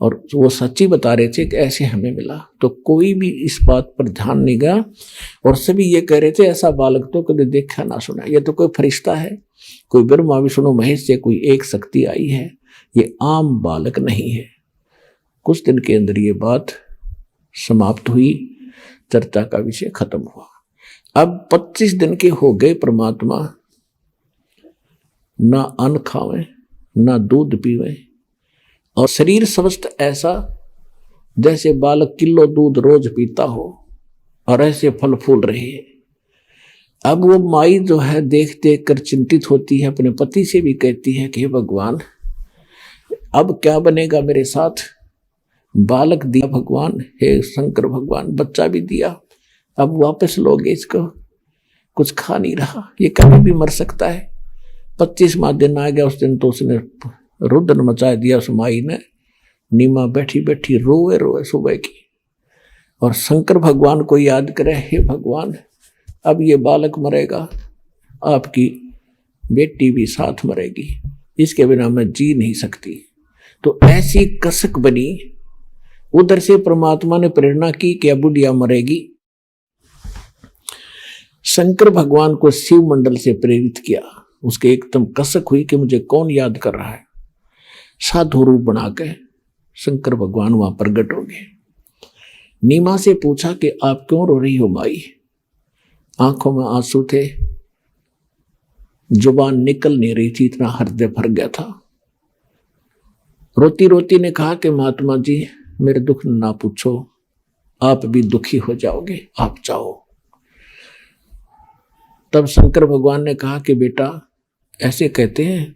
और वो सच्ची बता रहे थे कि ऐसे हमें मिला। तो कोई भी इस बात पर ध्यान नहीं गया और सभी ये कह रहे थे ऐसा बालक तो कभी देखा ना सुना, ये तो कोई फरिश्ता है, कोई ब्रह्मा विष्णु महेश से कोई एक शक्ति आई है, ये आम बालक नहीं है। कुछ दिन के अंदर ये बात समाप्त हुई, चर्चा का विषय खत्म हुआ। अब 25 दिन के हो गए, परमात्मा ना अन्न खावे ना दूध पीवे और शरीर समस्त ऐसा जैसे बालक किलो दूध रोज पीता हो और ऐसे फल फूल रहे हैं। अब वो माई जो है देख देख कर चिंतित होती है, अपने पति से भी कहती है कि हे भगवान अब क्या बनेगा मेरे साथ, बालक दिया भगवान, हे शंकर भगवान बच्चा भी दिया, अब वापस लोगे इसको, कुछ खा नहीं रहा, ये कभी भी मर सकता है। 25वां दिन आ गया, उस दिन तो उसने रुदन मचा दिया उस माई ने। नीमा बैठी बैठी रोए रोए सुबह की, और शंकर भगवान को याद करे, हे भगवान अब ये बालक मरेगा, आपकी बेटी भी साथ मरेगी, इसके बिना मैं जी नहीं सकती। तो ऐसी कसक बनी। उधर से परमात्मा ने प्रेरणा की कि अब बुढ़िया मरेगी। शंकर भगवान को शिव मंडल से प्रेरित किया। उसके एकदम कसक हुई कि मुझे कौन याद कर रहा है। साधु रूप बना के शंकर भगवान वहां प्रकट हो गए। नीमा से पूछा कि आप क्यों रो रही हो माई? आंखों में आंसू थे, जुबान निकल नहीं रही थी, इतना हृदय भर गया था। रोती रोती ने कहा कि महात्मा जी मेरे दुख ना पूछो, आप भी दुखी हो जाओगे, आप जाओ। तब शंकर भगवान ने कहा कि बेटा ऐसे कहते हैं,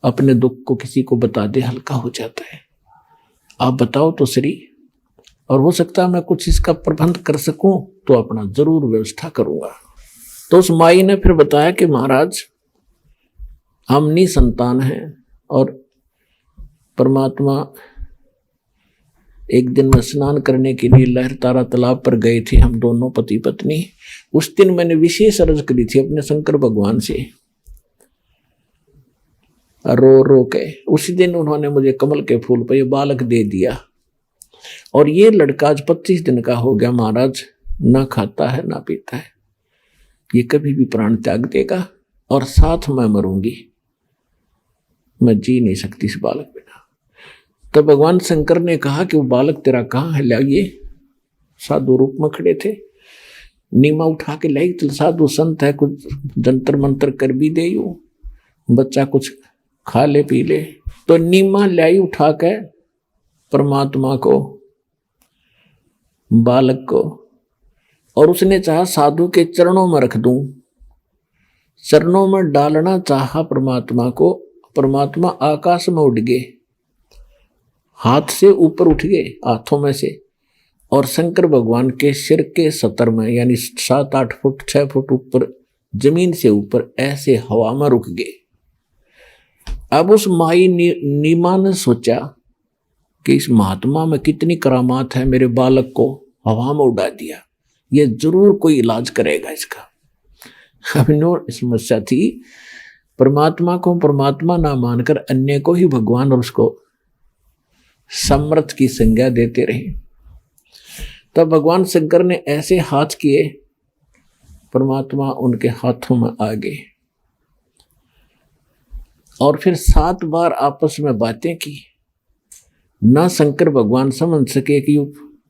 अपने दुख को किसी को बता दे हल्का हो जाता है, आप बताओ तो सही, और हो सकता है मैं कुछ इसका प्रबंध कर सकूं तो अपना जरूर व्यवस्था करूंगा। तो उस माई ने फिर बताया कि महाराज हम निसंतान हैं, और परमात्मा एक दिन में स्नान करने के लिए लहरतारा तालाब पर गए थे, हम दोनों पति पत्नी। उस दिन मैंने विशेष अर्ज करी थी अपने शंकर भगवान से, रो रो के। उसी दिन उन्होंने मुझे कमल के फूल पर यह बालक दे दिया, और ये लड़का आज 25 दिन का हो गया महाराज, ना खाता है ना पीता है। ये कभी भी प्राण त्याग देगा और साथ में मरूंगी, मैं जी नहीं सकती इस बालक बिना। तब भगवान शंकर ने कहा कि वो बालक तेरा कहाँ है, लाइए। साधु रूप में खड़े थे। नीमा उठा के लाई, तो साधु संत है, कुछ जंतर मंत्र कर भी दे, यू बच्चा कुछ खा ले पी ले। तो नीमा लाई उठा के परमात्मा को, बालक को, और उसने चाहा साधु के चरणों में रख दूं। चरणों में डालना चाहा परमात्मा को, परमात्मा आकाश में उड़ गए, हाथ से ऊपर उठ गए, हाथों में से, और शंकर भगवान के सिर के सतर में, यानी 7-8 फुट 6 फुट ऊपर, जमीन से ऊपर ऐसे हवा में रुक गए। अब उस माई नीमा ने सोचा कि इस महात्मा में कितनी करामात है, मेरे बालक को हवा में उड़ा दिया, ये जरूर कोई इलाज करेगा इसका। अब नो समस्या थी, परमात्मा को परमात्मा ना मानकर अन्य को ही भगवान और उसको समर्थ की संज्ञा देते रहे। तब भगवान शंकर ने ऐसे हाथ किए, परमात्मा उनके हाथों में आ गए, और फिर 7 बार आपस में बातें की। ना शंकर भगवान समझ सके कि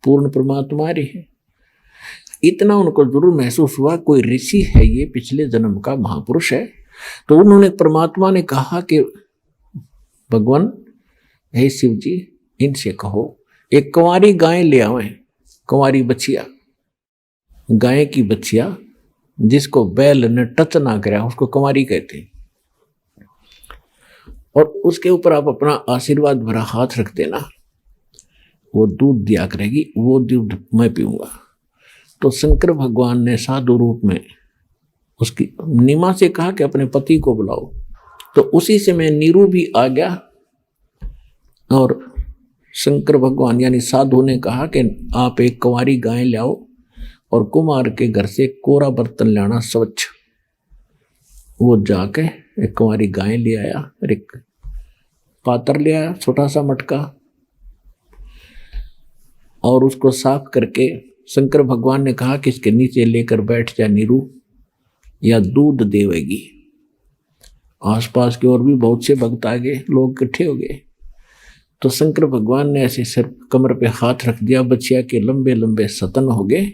पूर्ण परमात्मा रही है। इतना उनको जरूर महसूस हुआ कोई ऋषि है, ये पिछले जन्म का महापुरुष है। तो उन्होंने, परमात्मा ने कहा कि भगवान हे शिव जी, इनसे कहो एक कुंवारी गाय ले आवे, कुंवारी बछिया, गाय की बछिया जिसको बैल ने टच ना करा उसको कुंवारी कहते हैं, और उसके ऊपर आप अपना आशीर्वाद भरा हाथ रख देना, वो दूध दिया करेगी, वो दूध मैं पीऊंगा। तो शंकर भगवान ने साधु रूप में उसकी नीमा से कहा कि अपने पति को बुलाओ। तो उसी समय नीरू भी आ गया, और शंकर भगवान यानी साधु ने कहा कि आप एक कुंवारी गाय लाओ, और कुमार के घर से कोरा बर्तन लाना स्वच्छ। वो जाके एक कुंवारी गाय ले आया, और एक पात्र ले आया, छोटा सा मटका, और उसको साफ करके शंकर भगवान ने कहा कि इसके नीचे लेकर बैठ जा नीरू, या दूध देवेगी। आसपास के और भी बहुत से भक्त आ गए, लोग इकट्ठे हो गए। तो शंकर भगवान ने ऐसे सिर कमर पे हाथ रख दिया, बछिया के लंबे लंबे सतन हो गए,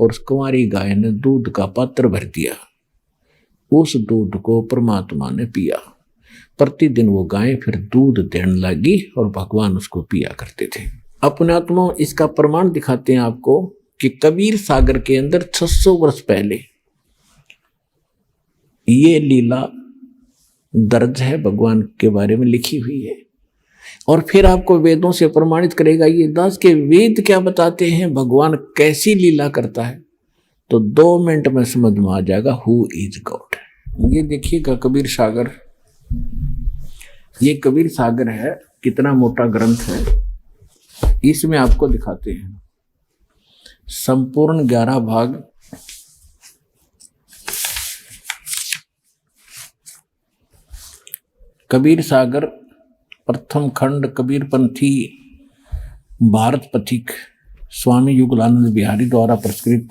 और उस कुंवारी गाय ने दूध का पात्र भर दिया। उस दूध को परमात्मा ने पिया। प्रतिदिन वो गाय फिर दूध देने लगी, और भगवान उसको पिया करते थे। अपने आत्मा इसका प्रमाण दिखाते हैं आपको कि कबीर सागर के अंदर 600 वर्ष पहले ये लीला दर्ज है, भगवान के बारे में लिखी हुई है। और फिर आपको वेदों से प्रमाणित करेगा ये दास के वेद क्या बताते हैं, भगवान कैसी लीला करता है, तो 2 मिनट में समझ में आ जाएगा हु इज गॉड। ये देखिएगा कबीर सागर, ये कबीर सागर है, कितना मोटा ग्रंथ है। इसमें आपको दिखाते हैं संपूर्ण 11 भाग। कबीर सागर प्रथम खंड कबीर पंथी भारत पथिक स्वामी युगलानंद बिहारी द्वारा प्रस्कृत।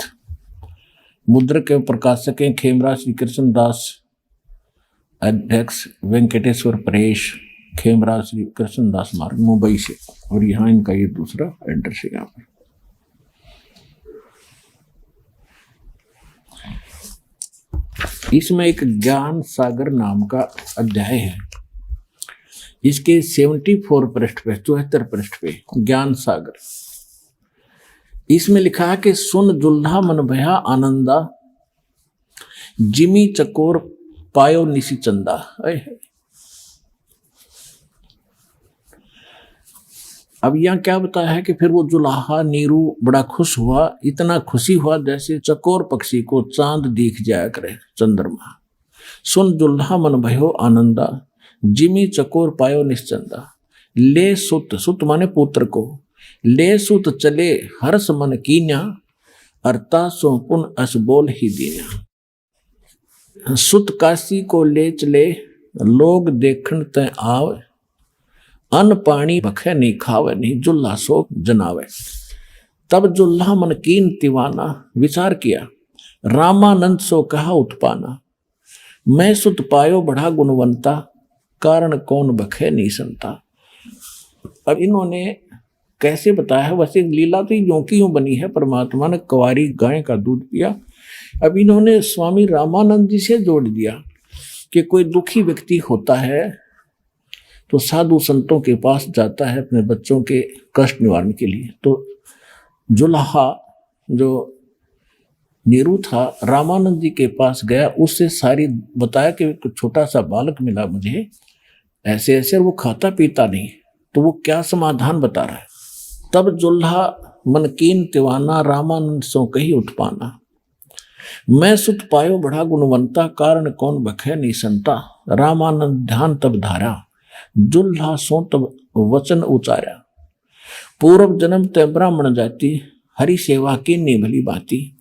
मुद्रक एवं प्रकाशक हैं खेमराज श्री कृष्ण दास, अध्यक्ष वेंकटेश्वर परेश, खेमराज श्री कृष्ण दास मार्ग, मुंबई से। और यहाँ इनका ये दूसरा एड्रेस है। यहाँ पर इसमें एक ज्ञान सागर नाम का अध्याय है। इसके 74 पृष्ठ पे, 74 पृष्ठ पे ज्ञान सागर। इसमें लिखा है कि सुन जुल्हा मन भया आनंदा, जिमी चकोर पायो निशी चंदा। अब यहाँ क्या बताया है कि फिर वो जुलाहा नीरू बड़ा खुश हुआ, इतना खुशी हुआ जैसे चकोर पक्षी को चांद दिख जाया करे, चंद्रमा। सुन जुल्हा मन भयो आनंदा, जिमी चकोर पायो निश्चंदा। ले सुत, सुत माने पुत्र को, ले सुत चले हर्ष मन कीन्या, अर्ता सो पुन अस बोल ही दीन्या। सुत काशी को ले चले, लोग देखण तय आवे, अन्न पानी भखे नहीं खावे, नहीं जुल्हा सो जनावे। तब जुल्हा मन कीन तिवाना, विचार किया रामानंद सो कहा उत्पाना। मैं सुत पायो बढ़ा गुणवंता, कारण कौन बखे नहीं संता। अब इन्होंने कैसे बताया है, वैसे लीला तो यूं की यूं बनी है। परमात्मा ने कुंवारी गाय का दूध पिया। अब इन्होंने स्वामी रामानंद जी से जोड़ दिया कि कोई दुखी व्यक्ति होता है तो साधु संतों के पास जाता है अपने बच्चों के कष्ट निवारण के लिए। तो जुल्हा जो नीरू था रामानंद जी के पास गया, उससे सारी बताया कि एक छोटा सा बालक मिला मुझे, ऐसे ऐसे, वो खाता पीता नहीं, तो वो क्या समाधान बता रहा है। तब जुल्हा मन कीन तिवाना, रामानंद सो कही उत्पाना। मैं सुत पायो बढ़ा गुणवंता, कारण कौन बखे नहीं संता। रामानंद ध्यान तब धारा, जुल्हा सो तब वचन उचारा। पूर्व जन्म ते ब्राह्मण जाति, हरि सेवा की निभली बाती।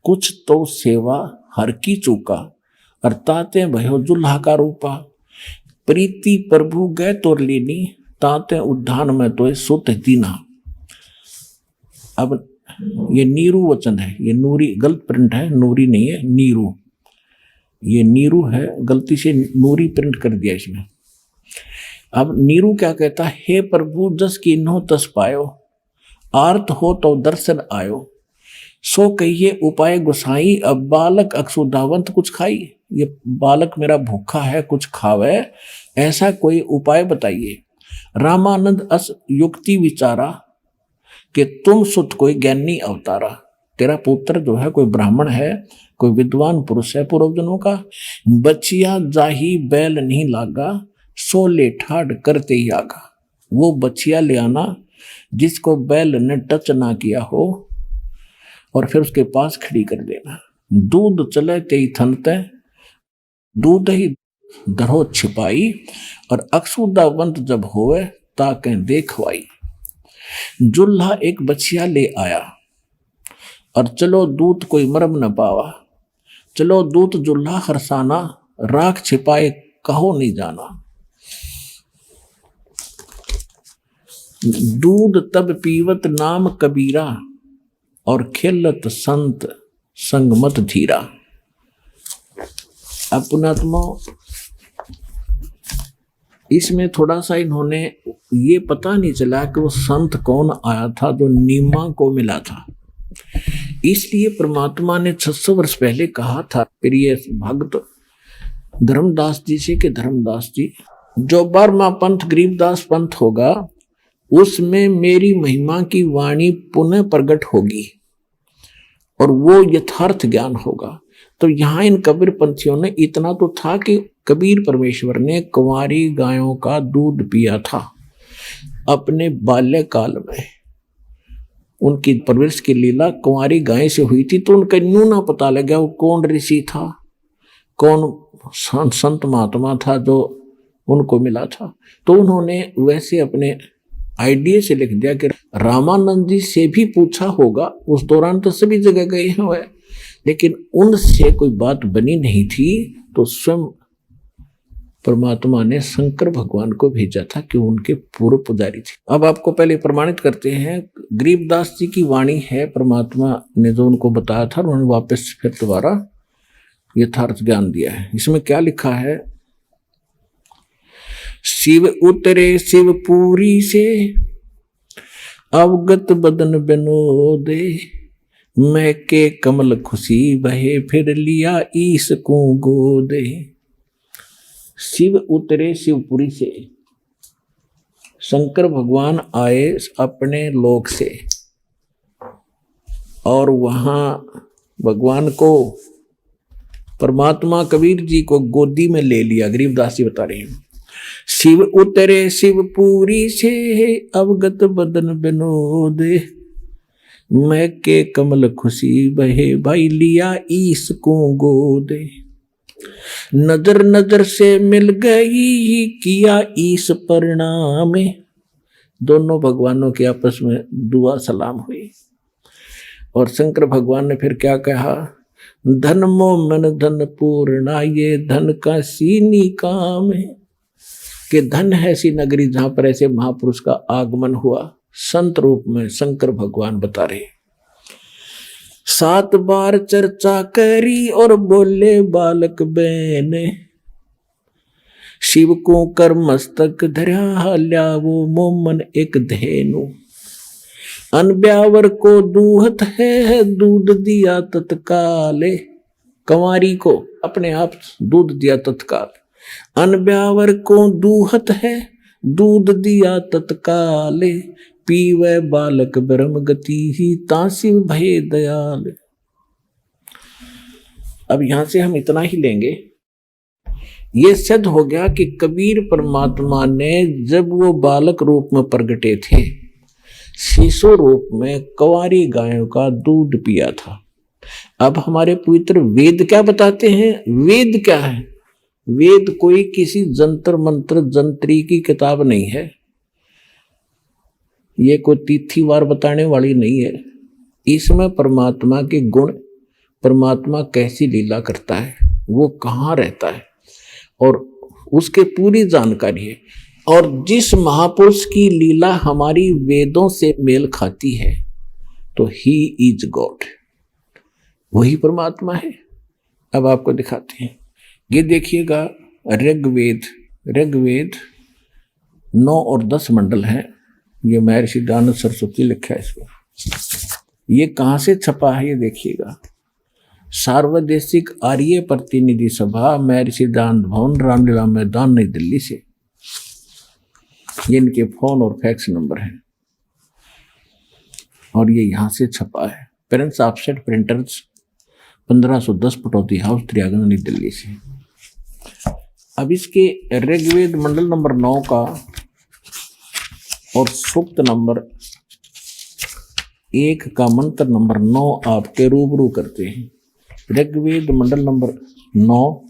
कुछ तो सेवा हर की चूका, अर्थाते भयो जुल्हा का रूपा। प्रीति प्रभु गए तोर लीनी, ताते उद्धान में तो सुत दीना। अब ये नीरू वचन है, ये नूरी गलत प्रिंट है, नूरी नहीं है, नीरू। ये नीरू है, गलती से नूरी प्रिंट कर दिया इसमें। अब नीरू क्या कहता है, हे प्रभु जस कीन्हो तस पायो, आर्त हो तो दर्शन आयो। सो कहिए उपाय गुसाई, अब बालक अक्षुधावंत कुछ खाई। ये बालक मेरा भूखा है, कुछ खावे, ऐसा कोई उपाय बताइए। रामानंद अस युक्ति विचारा, कि तुम सुत कोई ज्ञानी अवतारा। तेरा पुत्र जो है कोई ब्राह्मण है, कोई विद्वान पुरुष है पूर्व जन्मों का। बचिया जाही बैल नहीं लागा, सो ले ठाड़ करते ही आगा। वो बचिया ले आना जिसको बैल ने टच ना किया हो, और फिर उसके पास खड़ी कर देना। दूध चले ते थनते, दूध ही धरो छिपाई, और अक्षुदावंत जब होवे ताके देखवाई। जुल्हा एक बछिया ले आया, और चलो दूत कोई मरम न पावा। चलो दूत जुल्हा हरसाना, राख छिपाए कहो नहीं जाना। दूध तब पीवत नाम कबीरा, और खिलत संत संगमत धीरा। अब पुणात्मा इसमें थोड़ा सा इन्होंने ये पता नहीं चला कि वो संत कौन आया था जो नीमा को मिला था। इसलिए परमात्मा ने 600 वर्ष पहले कहा था प्रिय भक्त धर्मदास जी से कि धर्मदास जी, जो 12वां पंथ गरीबदास पंथ होगा उसमें मेरी महिमा की वाणी पुनः प्रकट होगी, और वो यथार्थ ज्ञान होगा। तो यहाँ इन कबीर पंथियों ने इतना तो था कि कबीर परमेश्वर ने कुंवारी गायों का दूध पिया था अपने बाल्यकाल में। उनकी परवरिश की लीला कुंवारी गाय से हुई थी, तो उनका न्यूना पता लगा वो कौन ऋषि था, कौन संत महात्मा था जो उनको मिला था, तो उन्होंने वैसे अपने आइडिया से लिख दिया कि रामानंद जी से भी पूछा होगा, उस दौरान तो सभी जगह गए हैं वह, लेकिन उनसे कोई बात बनी नहीं थी, तो स्वयं परमात्मा ने शंकर भगवान को भेजा था कि उनके पूर्व पुजारी थे। अब आपको पहले प्रमाणित करते हैं, गरीबदास जी की वाणी है, परमात्मा ने जो उनको बताया था उन्होंने वापस फिर दोबारा यथार्थ ज्ञान दिया है। इसमें क्या लिखा है, शिव उतरे शिवपुरी से अवगत बदन बिनोदे, मैं के कमल खुशी बहे फिर लिया ईस को गोदे। शिव उतरे शिवपुरी से, शंकर भगवान आए अपने लोक से और वहां भगवान को परमात्मा कबीर जी को गोदी में ले लिया। गरीबदास जी बता रहे हैं, शिव उतरे शिवपुरी से अवगत बदन बिनोदे, मैं के कमल खुशी बहे भाई लिया ईस को गोदे। नजर नजर से मिल गई किया ईस परिणाम, दोनों भगवानों के आपस में दुआ सलाम हुई। और शंकर भगवान ने फिर क्या कहा, धन मोमन धन पूर्णा, ये धन का सीनी काम है, कि धन है सी नगरी जहां पर ऐसे महापुरुष का आगमन हुआ। संत रूप में शंकर भगवान बता रहे, 7 बार चर्चा करी और बोले बालक बैन, शिव को कर मस्तक धर्या ल्यावो मोमन एक धेनु, अनब्यावर को दूहत है दूध दिया तत्काले, कंवारी को अपने आप दूध दिया तत्काल, अनब्यावर को दूहत है दूध दिया तत्काले, पीवे बालक ब्रह्म गति ही तासिव भय दयाल। अब यहां से हम इतना ही लेंगे, ये सिद्ध हो गया कि कबीर परमात्मा ने जब वो बालक रूप में प्रगटे थे, शिशु रूप में कंवारी गायों का दूध पिया था। अब हमारे पवित्र वेद क्या बताते हैं, वेद क्या है, वेद कोई किसी जंतर मंत्र जंत्री की किताब नहीं है, ये कोई तिथिवार बताने वाली नहीं है। इसमें परमात्मा के गुण, परमात्मा कैसी लीला करता है, वो कहाँ रहता है, और उसके पूरी जानकारी है। और जिस महापुरुष की लीला हमारी वेदों से मेल खाती है तो ही इज गॉड, वही परमात्मा है। अब आपको दिखाते हैं, ये देखिएगा ऋग्वेद 9 और 10 मंडल हैं, ये महर्षि दयानंद सरस्वती लिखा है इसमें। ये कहाँ से छपा है ये देखिएगा, सार्वदेशिक आर्य प्रतिनिधि सभा, महर्षि दयानंद भवन, रामलीला मैदान, नई दिल्ली से। ये इनके फोन और फैक्स नंबर हैं और ये यहाँ से छपा है, parents offset printers 1510 Pataudi house, त्रियागन, नई दिल्ली से। अब इसके ऋग्वेद मंडल नंबर 9 का और सूक्त नंबर 1 का मंत्र नंबर 9 आपके रूबरू करते हैं। ऋग्वेद मंडल नंबर 9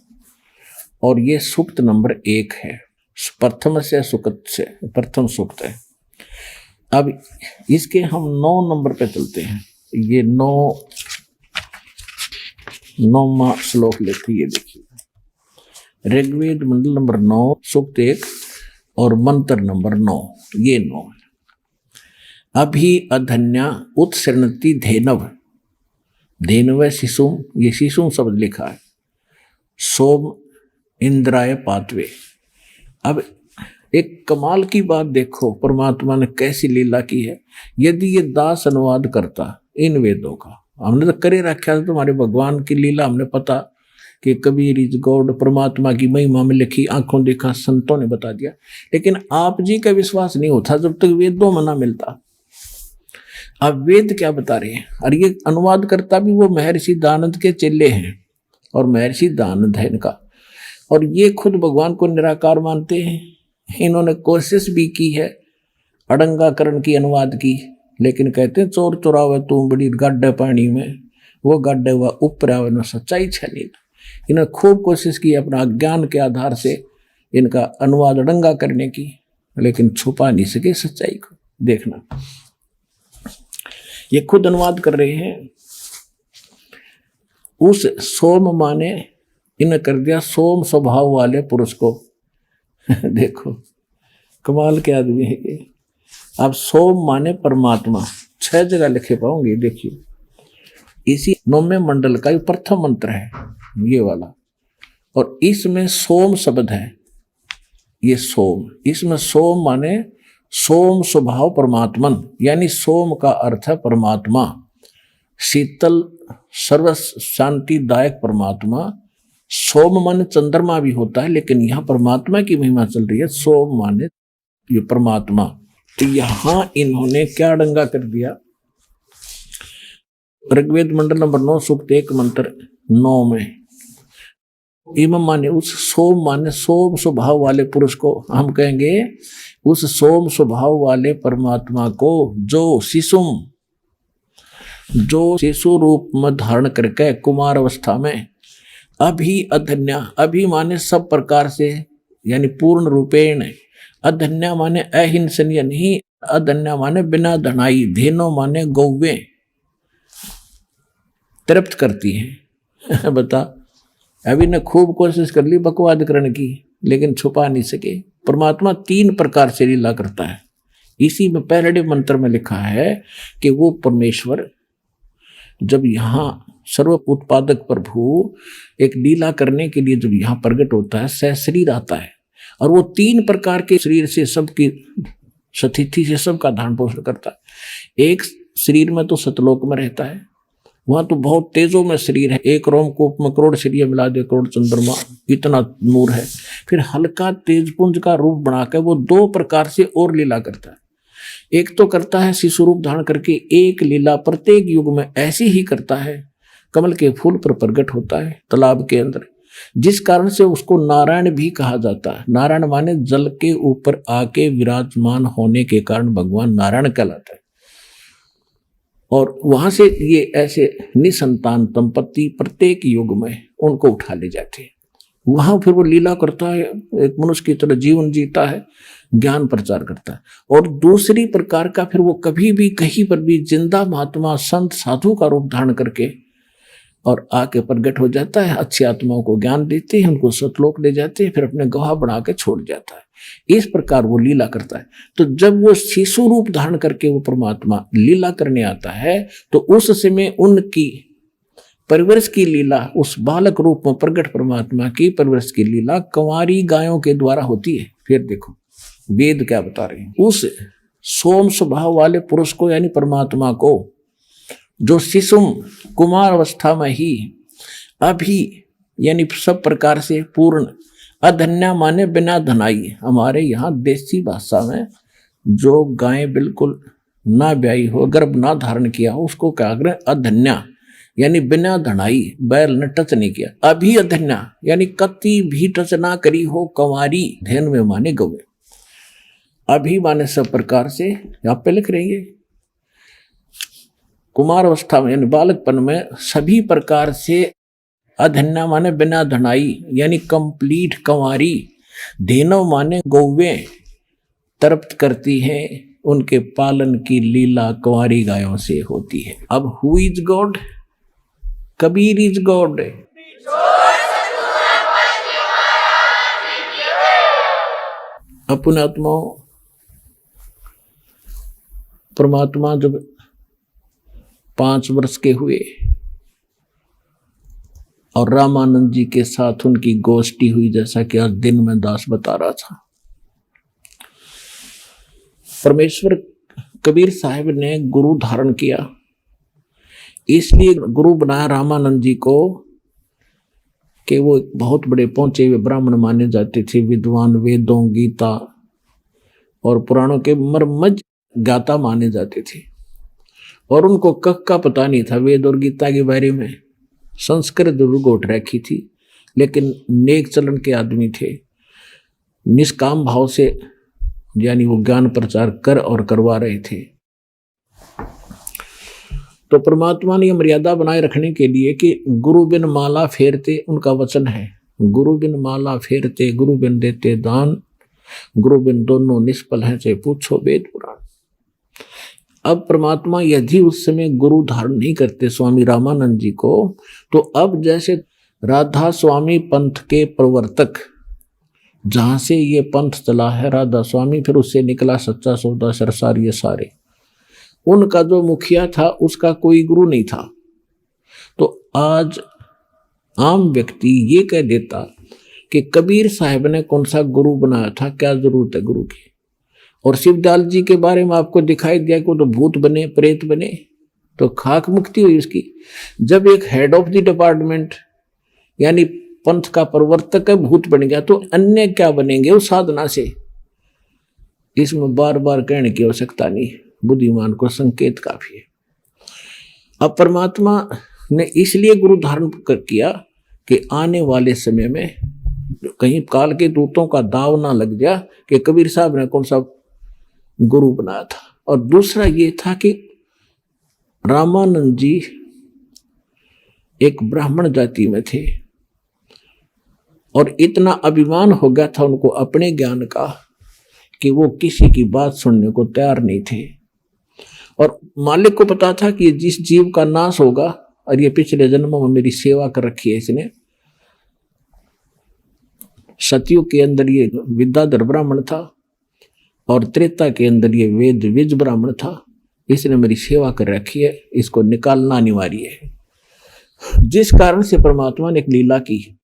और ये सूक्त नंबर 1 है, प्रथम से सुक्त से प्रथम सूक्त है। अब इसके हम 9 नंबर पे चलते हैं, ये 9वां श्लोक लेते, ये देखिए ऋग्वेद मंडल नंबर 9 सूक्त 1 और मंत्र नंबर 9, ये 9। अभी अधन्या उत्सृणति धेनव, धेनव शिशुम, ये शिशुम शब्द लिखा है, सोम इंद्राय पातवे। अब एक कमाल की बात देखो, परमात्मा ने कैसी लीला की है। यदि ये दास अनुवाद करता इन वेदों का, हमने तो करे रखा था तुम्हारे भगवान की लीला, हमने पता कि कबीर इज गॉड, परमात्मा की महिमा में लिखी, आंखों देखा, संतों ने बता दिया, लेकिन आप जी का विश्वास नहीं होता जब तक वेदों में ना मिलता। अब वेद क्या बता रहे हैं, और ये अनुवाद करता भी वो महर्षि दयानंद के चेले हैं, और महर्षि दयानंद है इनका, और ये खुद भगवान को निराकार मानते हैं। इन्होंने कोशिश भी की है अड़ंगाकरण की, अनुवाद की, लेकिन कहते हैं चोर चुरावे तू बड़ी गड्ढे पानी में, वो गड्ढे हुआ ऊपर आवे न सच्चाई छली। इन्हें खूब कोशिश की अपना ज्ञान के आधार से इनका अनुवाद अड़ंगा करने की, लेकिन छुपा नहीं सके सच्चाई को। देखना, ये खुद अनुवाद कर रहे हैं। उस सोम माने इन्हें कर दिया सोम स्वभाव वाले पुरुष को। देखो कमाल के आदमी है ये। अब सोम माने परमात्मा, 6 जगह लिखे पाओगे। देखिए इसी 9वें मंडल का ये प्रथम मंत्र है ये वाला, और इसमें सोम शब्द है। ये सोम, इसमें सोम माने सोम स्वभाव परमात्मन, यानी सोम का अर्थ है परमात्मा, शीतल सर्व शांतिदायक परमात्मा। सोम माने चंद्रमा भी होता है, लेकिन यहाँ परमात्मा की महिमा चल रही है। सोम माने ये परमात्मा। तो यहां इन्होंने क्या डंगा कर दिया, ऋग्वेद मंडल नंबर 9 सूक्त 1 मंत्र 9 में इम माने उस सोम माने सोम स्वभाव वाले पुरुष को, हम कहेंगे उस सोम स्वभाव वाले परमात्मा को जो शिशु रूप में धारण करके कुमार अवस्था में अभी अधन्या, अभी माने सब प्रकार से यानी पूर्ण रूपेण, अधन्या माने अहिंसनीय नहीं, अधन्या माने बिना धनाई, धेनो माने गौवे तृप्त करती है। बता, अभी ने खूब कोशिश कर ली बकवाद करने की, लेकिन छुपा नहीं सके। परमात्मा 3 प्रकार से लीला करता है। इसी में पहले मंत्र में लिखा है कि वो परमेश्वर जब यहाँ सर्व उत्पादक प्रभु एक लीला करने के लिए जब यहाँ प्रकट होता है, सशरीर आता है, और वो 3 प्रकार के शरीर से सबकी सतिथि से सबका धारण पोषण करता है। एक शरीर में तो सतलोक में रहता है, वहां तो बहुत तेजों में शरीर है, 1 रोमकूप में करोड़ शरीर मिला दे, करोड़ चंद्रमा, इतना नूर है। फिर हल्का तेजपुंज का रूप बनाकर वो 2 प्रकार से और लीला करता है। एक तो करता है शिशु रूप धारण करके एक लीला प्रत्येक युग में ऐसी ही करता है, कमल के फूल पर प्रकट होता है तालाब के अंदर, जिस कारण से उसको नारायण भी कहा जाता है। नारायण माने जल के ऊपर आके विराजमान होने के कारण भगवान नारायण कहलाता है। और वहां से ये ऐसे निसंतान दंपत्ति प्रत्येक युग में उनको उठा ले जाते हैं। वहां फिर वो लीला करता है, एक मनुष्य की तरह जीवन जीता है, ज्ञान प्रचार करता है। और दूसरी प्रकार का फिर वो कभी भी कहीं पर भी जिंदा महात्मा संत साधु का रूप धारण करके और आके प्रकट हो जाता है, अच्छी आत्माओं को ज्ञान देते हैं, उनको सतलोक ले जाते हैं, फिर अपने गवाह बना के छोड़ जाता है। इस प्रकार वो लीला करता है। तो जब वो शिशु रूप धारण करके वो परमात्मा लीला करने आता है, तो उस समय उनकी परवरिश की लीला, उस बालक रूप में प्रकट परमात्मा की परवरिश की लीला कंवारी गायों के द्वारा होती है। फिर देखो वेद क्या बता रहे हैं, उस सोम स्वभाव वाले पुरुष को यानी परमात्मा को, जो शिशुम कुमार अवस्था में ही अभी यानी सब प्रकार से पूर्ण, अधन्या माने बिना धनाई, हमारे यहाँ देसी भाषा में जो गाय बिल्कुल ना ब्याई हो, गर्भ ना धारण किया हो, उसको क्या करें, अधन्या यानी बिना धनाई, बैल ने टच नहीं किया। अभी अधन्या यानी कति भी टच ना करी हो कंवारी, धैन में माने गौवे। अभी माने सब प्रकार से, यहाँ पे लिख रही है कुमार अवस्था में यानी बालकपन में सभी प्रकार से, अधन्या माने बिना धनाई यानी कंप्लीट कंवारी, धेनो माने गौवे तृप्त करती है, उनके पालन की लीला कंवारी गायों से होती है। अब who is God? Kabir is God. अपने आत्माओं, परमात्मा जब 5 वर्ष के हुए और रामानंद जी के साथ उनकी गोष्ठी हुई, जैसा कि आज दिन में दास बता रहा था, परमेश्वर कबीर साहिब ने गुरु धारण किया, इसलिए गुरु बनाया रामानंद जी को कि वो बहुत बड़े पहुंचे हुए ब्राह्मण माने जाते थे, विद्वान, वेदों, गीता और पुराणों के मर्मज्ञ गाता माने जाते थे। और उनको कख का पता नहीं था वेद और गीता के बारे में, संस्कृत दुर्गोट रखी थी, लेकिन नेक चलन के आदमी थे, निष्काम भाव से यानी वो ज्ञान प्रचार कर और करवा रहे थे। तो परमात्मा ने मर्यादा बनाए रखने के लिए कि गुरु बिन माला फेरते, उनका वचन है, गुरु बिन माला फेरते, गुरु बिन देते दान, गुरु बिन दोनों निष्फल हैं, चाहे पूछो वेद पुराण। अब परमात्मा यदि उस समय गुरु धारण नहीं करते स्वामी रामानंद जी को, तो अब जैसे राधा स्वामी पंथ के प्रवर्तक, जहां से ये पंथ चला है राधा स्वामी, फिर उससे निकला सच्चा सौदा सरसार, ये सारे, उनका जो मुखिया था उसका कोई गुरु नहीं था। तो आज आम व्यक्ति ये कह देता कि कबीर साहब ने कौन सा गुरु बनाया था, क्या जरूरत है गुरु की। और शिवदयाल जी के बारे में आपको दिखाई दिया कि वो तो भूत बने, प्रेत बने, तो खाक मुक्ति हुई उसकी। जब एक हेड ऑफ द डिपार्टमेंट यानी पंथ का प्रवर्तक है भूत बन गया, तो अन्य क्या बनेंगे उस साधना से। इसमें बार बार कहने की आवश्यकता नहीं, बुद्धिमान को संकेत काफी है। अब परमात्मा ने इसलिए गुरु धारण किया कि आने वाले समय में कहीं काल के दूतों का दाव ना लग जाए कि कबीर साहब ने कौन सा गुरु बनाया था। और दूसरा ये था कि रामानंद जी एक ब्राह्मण जाति में थे और इतना अभिमान हो गया था उनको अपने ज्ञान का कि वो किसी की बात सुनने को तैयार नहीं थे। और मालिक को पता था कि जिस जीव का नाश होगा, और ये पिछले जन्मों में मेरी सेवा कर रखी है इसने, सतयुग के अंदर ये विद्याधर ब्राह्मण था और त्रेता के अंदर ये वेद विज ब्राह्मण था, इसने मेरी सेवा कर रखी है, इसको निकालना अनिवार्य है। जिस कारण से परमात्मा ने एक लीला की।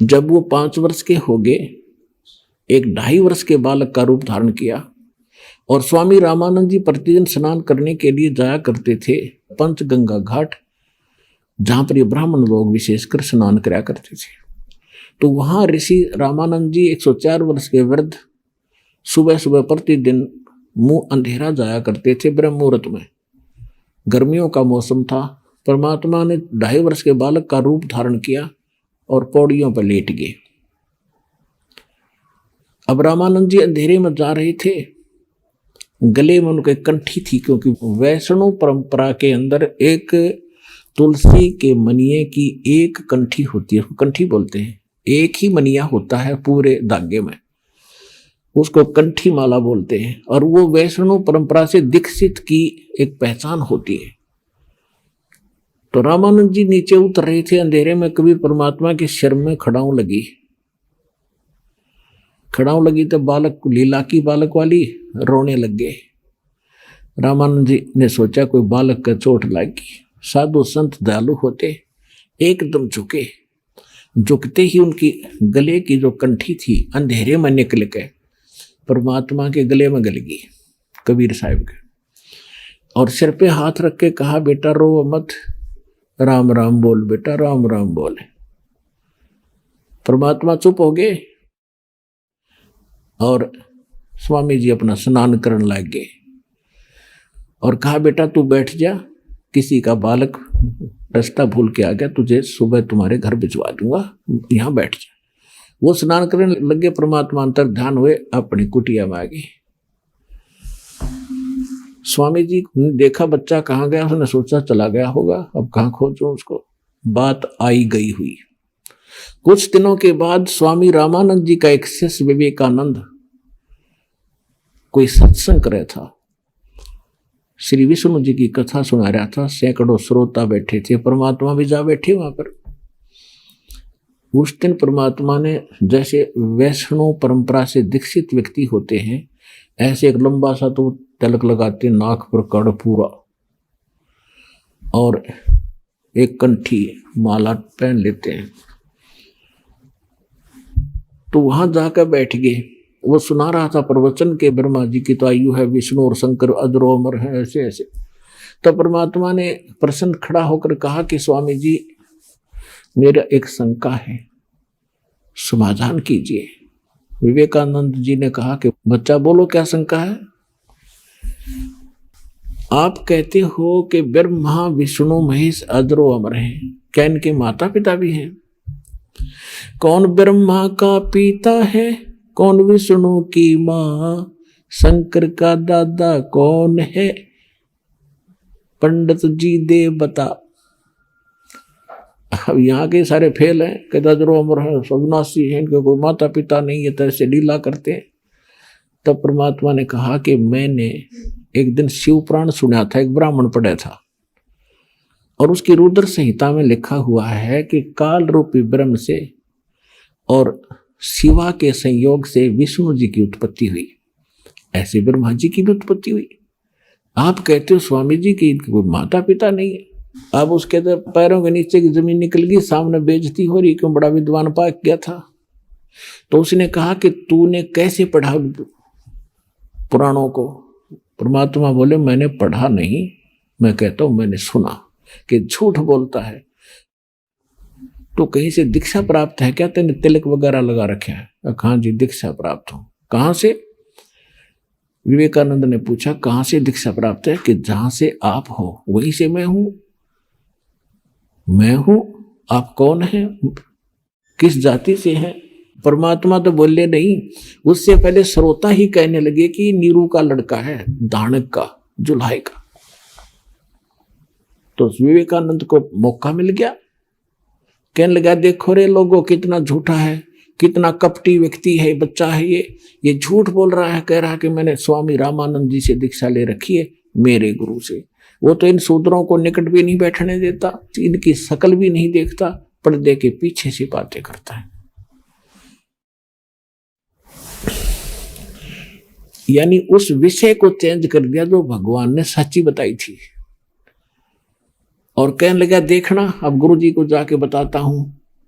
जब वो 5 वर्ष के हो गए, एक 2.5 वर्ष के बालक का रूप धारण किया और स्वामी रामानंद जी प्रतिदिन स्नान करने के लिए जाया करते थे पंचगंगा घाट, जहां पर ये ब्राह्मण लोग विशेषकर स्नान कराया करते थे। तो वहां ऋषि रामानंद जी 104 वर्ष के वृद्ध सुबह सुबह प्रतिदिन मुंह अंधेरा जाया करते थे ब्रह्म मुहूर्त में। गर्मियों का मौसम था। परमात्मा ने 2.5 वर्ष के बालक का रूप धारण किया और पौड़ियों पर लेट गए। अब रामानंद जी अंधेरे में जा रहे थे, गले में उनके कंठी थी, क्योंकि वैष्णव परंपरा के अंदर एक तुलसी के मनिये की एक कंठी होती है, उसको कंठी बोलते हैं। एक ही मनिया होता है पूरे धागे में, उसको कंठी माला बोलते हैं। और वो वैष्णव परंपरा से दीक्षित की एक पहचान होती है। तो रामानंद जी नीचे उतर रहे थे अंधेरे में, कबीर परमात्मा के सिर में खड़ाऊ लगी तो बालक, लीला की बालक वाली, रोने लग गए। रामानंद जी ने सोचा कोई बालक का चोट लगी। साधु संत दयालु होते, एकदम झुकते ही उनकी गले की जो कंठी थी अंधेरे में निकल के परमात्मा के गले में गल गई, कबीर साहब के। और सिर पे हाथ रख के कहा, बेटा रो मत, राम राम बोल बेटा, राम राम बोल। परमात्मा चुप हो गए और स्वामी जी अपना स्नान करने लग गए और कहा, बेटा तू बैठ जा, किसी का बालक रास्ता भूल के आ गया, तुझे सुबह तुम्हारे घर भिजवा दूंगा, यहां बैठ जा। वो स्नान करने लगे, परमात्मा अंतर ध्यान हुए, अपनी कुटिया में आ गए। स्वामी जी ने देखा बच्चा कहाँ गया, उसने सोचा चला गया होगा, अब कहाँ खोजूं उसको। बात आई गई हुई। कुछ दिनों के बाद स्वामी रामानंद जी का एक शिष्य विवेकानंद कोई सत्संग कर रहा था, श्री विष्णु जी की कथा सुना रहा था, सैकड़ों श्रोता बैठे थे, परमात्मा भी जा बैठे वहां पर। उस दिन परमात्मा ने, जैसे वैष्णव परंपरा से दीक्षित व्यक्ति होते हैं, ऐसे एक लंबा सा तो तिलक लगाते, नाक पर कड़ पूरा, और एक कंठी माला पहन लेते हैं। तो वहां जाकर बैठ गए। वो सुना रहा था प्रवचन के, ब्रह्मा जी की तो आयु है, विष्णु और शंकर अजरो अमर है, ऐसे ऐसे। तो परमात्मा ने प्रसन्न खड़ा होकर कहा कि स्वामी जी मेरा एक शंका है, समाधान कीजिए। विवेकानंद जी ने कहा कि बच्चा बोलो क्या शंका है। आप कहते हो कि ब्रह्मा विष्णु महेश अजरो अमर हैं, क्या इनके माता पिता भी हैं? कौन ब्रह्मा का पिता है, कौन विष्णु की माँ, शंकर का दादा कौन है, पंडित जी दे बता। अब यहाँ के सारे फेल हैं, कहता जरो अमर है, सविनाशी हैं, इनके कोई माता पिता नहीं है, तरह से लीला करते हैं। तब परमात्मा ने कहा कि मैंने एक दिन शिव पुराण सुना था, एक ब्राह्मण पढ़ा था, और उसकी रुद्र संहिता में लिखा हुआ है कि काल रूपी ब्रह्म से और शिवा के संयोग से विष्णु जी की उत्पत्ति हुई, ऐसे ब्रह्मा जी की भी उत्पत्ति हुई। आप कहते हो स्वामी जी की कोई माता पिता नहीं है। अब उसके तो पैरों के नीचे की जमीन निकल गई, सामने बेइज्जती हो रही, क्यों बड़ा विद्वान पाक गया था। तो उसने कहा कि तूने कैसे पढ़ा पुराणों को। परमात्मा बोले मैंने पढ़ा नहीं, मैं कहता हूं मैंने सुना कि झूठ बोलता है। तो कहीं से दीक्षा प्राप्त है क्या, तेने तिलक वगैरह लगा रखे है? हाँ जी दीक्षा प्राप्त हूं। कहां से? विवेकानंद ने पूछा कहां से दीक्षा प्राप्त है? कि जहां से आप हो वहीं से मैं हूं। मैं हूं, आप कौन हैं, किस जाति से हैं? परमात्मा तो बोले नहीं, उससे पहले श्रोता ही कहने लगे कि नीरू का लड़का है, दानक का, जुल्हाई का। तो विवेकानंद को मौका मिल गया, कहने लगा देखो रे लोगों कितना झूठा है, कितना कपटी व्यक्ति है, बच्चा है ये झूठ बोल रहा है, कह रहा है कि मैंने स्वामी रामानंद जी से दीक्षा ले रखी है, मेरे गुरु से। वो तो इन शूद्रों को निकट भी नहीं बैठने देता, इनकी शकल भी नहीं देखता, पर्दे के पीछे से बातें करता है। यानी उस विषय को चेंज कर दिया जो भगवान ने सच्ची बताई थी, और कहने लगा देखना अब गुरु जी को जाके बताता हूं,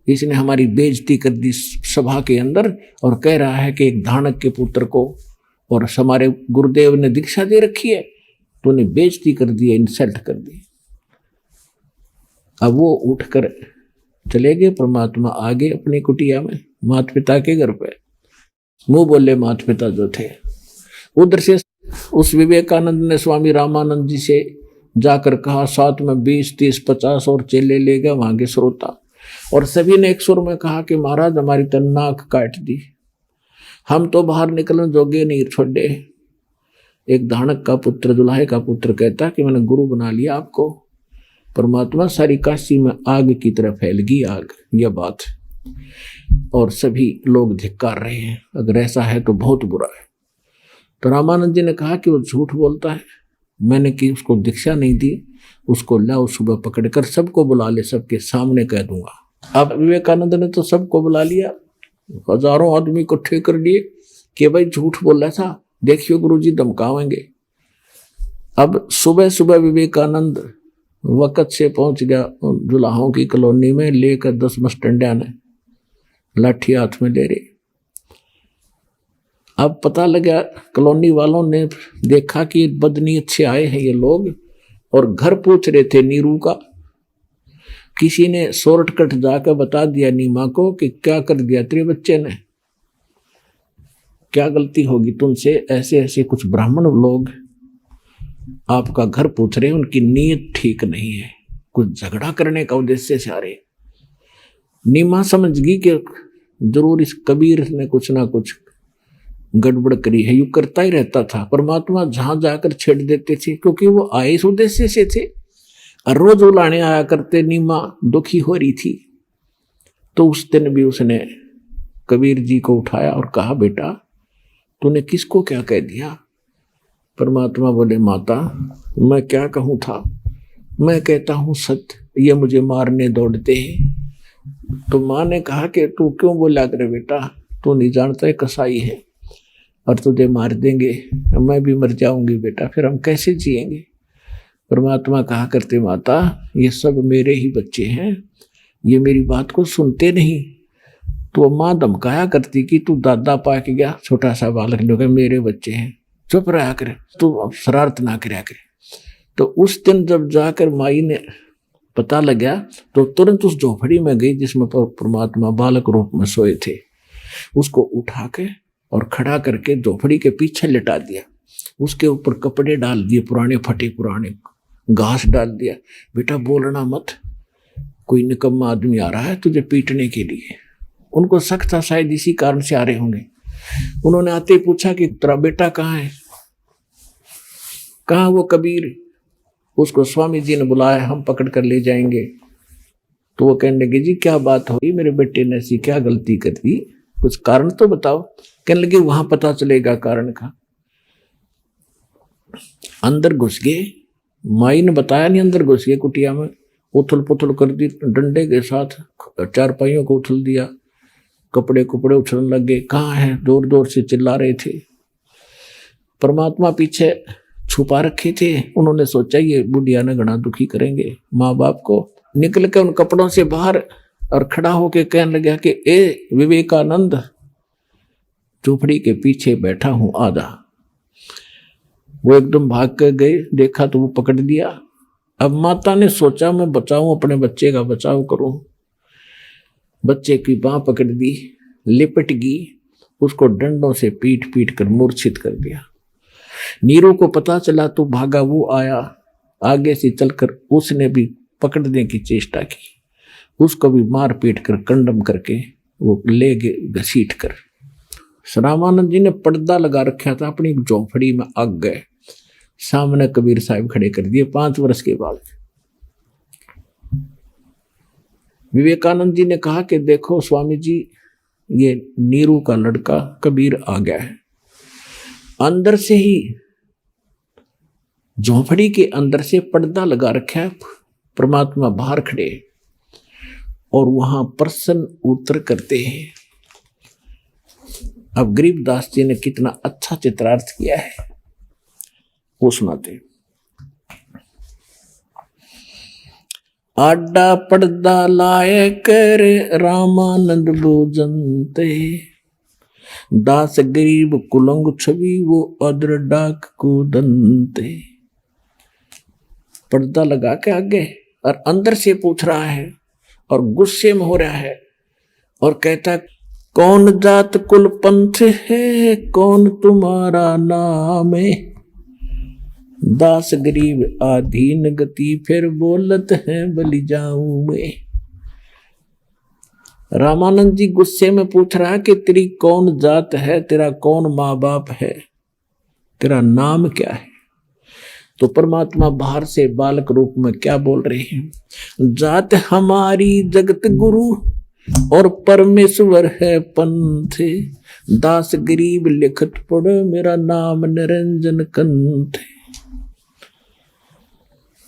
इसने हमारी बेइज्जती कर दी सभा के अंदर, और कह रहा है कि एक धानक के पुत्र को और हमारे गुरुदेव ने दीक्षा दे रखी है, तो उन्हें बेइज्जती कर दी, इंसल्ट कर दी। अब वो उठकर चले गए, परमात्मा आगे अपनी कुटिया में माता पिता के घर पे। मुंह बोले माता पिता जो थे। उधर से उस विवेकानंद ने स्वामी रामानंद जी से जाकर कहा, साथ में 20, 30, 50 और चेले ले गए वहां के श्रोता, और सभी ने एक सुर में कहा कि महाराज हमारी तो नाक काट दी, हम तो बाहर निकलने जोगे नहीं छोड़े। एक धानक का पुत्र, दुल्हे का पुत्र कहता कि मैंने गुरु बना लिया आपको। परमात्मा सारी काशी में आग की तरह फैल गई आग, यह बात, और सभी लोग धिक्कार रहे हैं, अगर ऐसा है तो बहुत बुरा है। तो रामानंद जी ने कहा कि वो झूठ बोलता है, मैंने कि उसको दीक्षा नहीं दी, उसको लाओ सुबह पकड़कर सबको बुला ले, सबके सामने कह दूंगा। अब विवेकानंद ने तो सबको बुला लिया, हजारों आदमी इकट्ठे कर लिए कि भाई झूठ बोल रहा था, देखियो गुरुजी धमकावेंगे। अब सुबह सुबह विवेकानंद वक्त से पहुंच गया जुलाहों की कॉलोनी में, लेकर 10 मस्टंडिया ने लाठी हाथ में ले रहे। अब पता लगा, कॉलोनी वालों ने देखा कि बदनीयत से आए हैं ये लोग, और घर पूछ रहे थे नीरू का। किसी ने शॉर्टकट जाकर बता दिया नीमा को कि क्या कर दिया तेरे बच्चे ने, क्या गलती होगी तुमसे, ऐसे ऐसे कुछ ब्राह्मण लोग आपका घर पूछ रहे हैं, उनकी नीयत ठीक नहीं है, कुछ झगड़ा करने का उद्देश्य से आ रहे। नीमा समझ गई कि जरूर इस कबीर ने कुछ ना कुछ गड़बड़ करी है, यू करता ही रहता था। परमात्मा जहां जाकर छेड़ देते थे, क्योंकि वो आए इस उद्देश्य से थे, और रोज उलाने आया करते। नीमा दुखी हो रही थी, तो उस दिन भी उसने कबीर जी को उठाया और कहा, बेटा तूने किसको क्या कह दिया? परमात्मा बोले, माता मैं क्या कहूँ था, मैं कहता हूँ सत्य, ये मुझे मारने दौड़ते हैं। तो माँ ने कहा कि तू क्यों बोला करे बेटा, तू नहीं जानता है कसाई है और तुझे मार देंगे, मैं भी मर जाऊंगी बेटा, फिर हम कैसे जिएंगे? परमात्मा कहा करते, माता ये सब मेरे ही बच्चे हैं, ये मेरी बात को सुनते नहीं। तो माँ धमकाया करती कि तू दादा पाक गया, छोटा सा बालक ने कहा मेरे बच्चे हैं, चुप रहा करे, तू शरारत ना कराया करे। तो उस दिन जब जाकर माई ने पता लगा, तो तुरंत उस झोपड़ी में गई जिसमें परमात्मा बालक रूप में सोए थे, उसको उठा के और खड़ा करके झोपड़ी के पीछे लिटा दिया, उसके ऊपर कपड़े डाल दिए, पुराने फटे पुराने घास डाल दिया। बेटा बोलना मत, कोई निकम्मा आदमी आ रहा है तुझे पीटने के लिए। उनको शक था शायद इसी कारण से आ रहे होंगे। उन्होंने आते ही पूछा कि तेरा बेटा कहाँ है, कहाँ वो कबीर? उसको स्वामी जी ने बुलाया, हम पकड़ कर ले जाएंगे। तो वो कहने लगे जी क्या बात हुई, मेरे बेटे ने ऐसी क्या गलती कर दी, कुछ कारण तो बताओ। कहने लगे वहां पता चलेगा कारण का। अंदर घुस गए, माई ने बताया नहीं, अंदर घुस गए कुटिया में, उथल पुथल कर दी, डंडे के साथ चारपाइयों को उछल दिया, कपड़े कुपड़े उछलने लग गए। कहाँ है, जोर जोर से चिल्ला रहे थे। परमात्मा पीछे छुपा रखे थे, उन्होंने सोचा ये बुढ़िया ने घना दुखी करेंगे माँ बाप को। निकल के उन कपड़ों से बाहर और खड़ा होके कहने लगा कि ए विवेकानंद, झोपड़ी के पीछे बैठा हूं, आजा। वो एकदम भाग कर गए, देखा तो वो पकड़ दिया। अब माता ने सोचा मैं बचाऊं, अपने बच्चे का बचाव करूं। बच्चे की बांह पकड़ दी, लिपट गई, उसको डंडों से पीट पीट कर मूर्छित कर दिया। नीरू को पता चला तो भागा, वो आया आगे से चलकर, उसने भी पकड़ने की चेष्टा की, उसको भी मार पीट कर कंडम करके वो ले गए घसीट कर। रामानंद जी ने पर्दा लगा रखा था, अपनी झोपड़ी में आग गए, सामने कबीर साहब खड़े कर दिए 5 वर्ष के बाद। विवेकानंद जी ने कहा कि देखो स्वामी जी, ये नीरू का लड़का कबीर आ गया है। अंदर से ही झोपड़ी के अंदर से पर्दा लगा रखा है, परमात्मा बाहर खड़े और वहां प्रसन्न उत्तर करते हैं। अब गरीबदास जी ने कितना अच्छा चित्रार्थ किया है वो सुनाते। आडा पर्दा लाए कर रामानंद भोजनते, दास गरीब कुलंग छवि वो अदर डाक को दंते। पर्दा लगा के आगे और अंदर से पूछ रहा है और गुस्से में हो रहा है और कहता कौन जात कुल पंथ है, कौन तुम्हारा नाम है। दास गरीब आधीन गति, फिर बोलत है बलि जाऊं मैं। रामानंद जी गुस्से में पूछ रहा है कि तेरी कौन जात है, तेरा कौन माँ बाप है, तेरा नाम क्या है। तो परमात्मा बाहर से बालक रूप में क्या बोल रहे हैं, जात हमारी जगत गुरु और परमेश्वर है पंथ, दास गरीब लिखत पढ़ मेरा नाम निरंजन कंठ।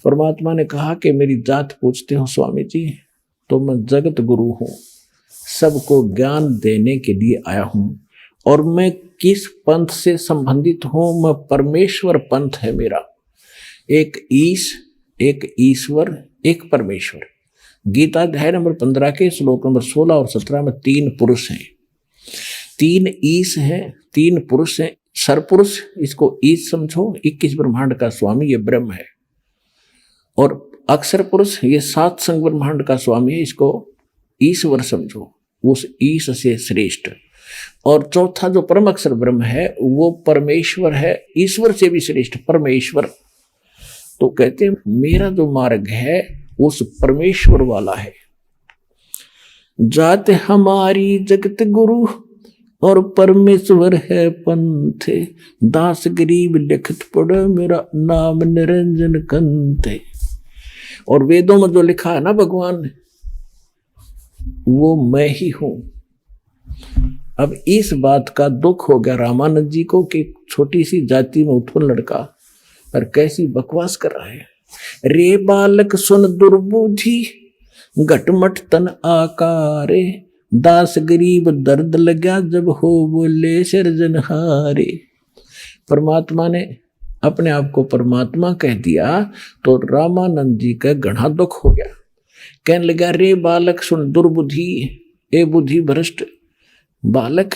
परमात्मा ने कहा कि मेरी जात पूछते हो स्वामी जी, तो मैं जगत गुरु हूं, सबको ज्ञान देने के लिए आया हूं। और मैं किस पंथ से संबंधित हूं, मैं परमेश्वर पंथ है मेरा। एक ईश, एक ईश्वर, एक परमेश्वर। गीता अध्याय नंबर 15 के श्लोक नंबर 16 और 17 में 3 पुरुष हैं, 3 ईश हैं, 3 पुरुष हैं। सरपुरुष इसको ईश समझो, 21 ब्रह्मांड का स्वामी ये ब्रह्म है। और अक्षर पुरुष ये 7 संग ब्रह्मांड का स्वामी है, इसको ईश्वर समझो, उस ईश से श्रेष्ठ। और चौथा जो परम अक्षर ब्रह्म है वो परमेश्वर है, ईश्वर से भी श्रेष्ठ परमेश्वर। तो कहते हैं मेरा जो मार्ग है उस परमेश्वर वाला है। जात हमारी जगत गुरु और परमेश्वर है पंथ, दास गरीब लिखत पढ़ मेरा नाम निरंजन कंठ। और वेदों में जो लिखा है ना भगवान ने, वो मैं ही हूं। अब इस बात का दुख हो गया रामानंद जी को कि छोटी सी जाति में उत्पन्न लड़का और कैसी बकवास कर रहा है। रे बालक सुन दुर्बुद्धि, घटमट तन आकारे, दास गरीब दर्द लगा जब हो बोले सिरजनहारे। परमात्मा ने अपने आप को परमात्मा कह दिया तो रामानंद जी का घना दुख हो गया। कहने लगा रे बालक सुन दुर्बुद्धि, ए बुद्धि भ्रष्ट बालक।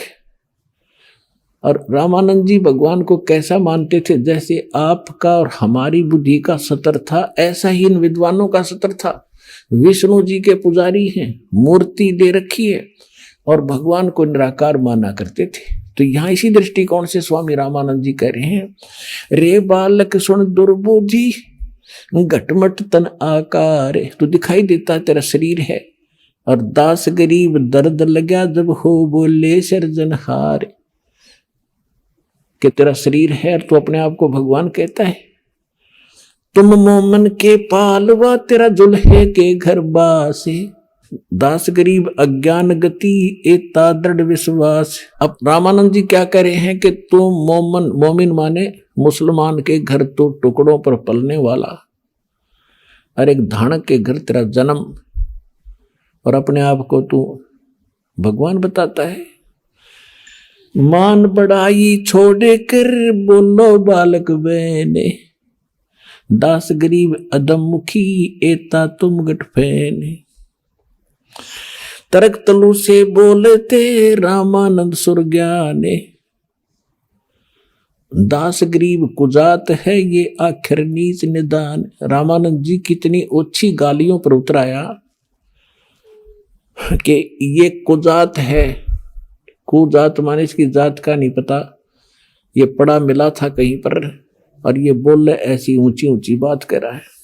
और रामानंद जी भगवान को कैसा मानते थे, जैसे आपका और हमारी बुद्धि का सतर था ऐसा ही इन विद्वानों का सतर था। विष्णु जी के पुजारी हैं, मूर्ति दे रखी है और भगवान को निराकार माना करते थे। तो यहाँ इसी दृष्टिकोण से स्वामी रामानंद जी कह रहे हैं रे बालक सुन दुर्बुद्धि, घटमट तन आकार। तो दिखाई देता तेरा शरीर है, और दास गरीब दर्द लगा जब हो बोले सिरजनहार। कि तेरा शरीर है और तू अपने आप को भगवान कहता है। तुम मोमन के पालवा तेरा दुल्हे के घर बासे, दास गरीब अज्ञान गति एता दृढ़ विश्वास। अब रामानंद जी क्या कह रहे हैं कि तुम मोमिन माने मुसलमान के घर तो टुकड़ों पर पलने वाला, और एक धानक के घर तेरा जन्म, और अपने आप को तू भगवान बताता है। मान बढ़ाई छोड़े कर बोलो बालक बहने, दास गरीब अदम मुखी एता तुम गठ फैने। तरक तलु से बोलते रामानंद सुरज्ञाने, दास गरीब कुजात है ये आखिर नीच निदान। रामानंद जी कितनी ओछी गालियों पर उतराया कि ये कुजात है। कुजात माने इसकी जात का नहीं पता, ये पढ़ा मिला था कहीं पर, और ये बोल ऐसी ऊंची ऊंची बात कर रहा है।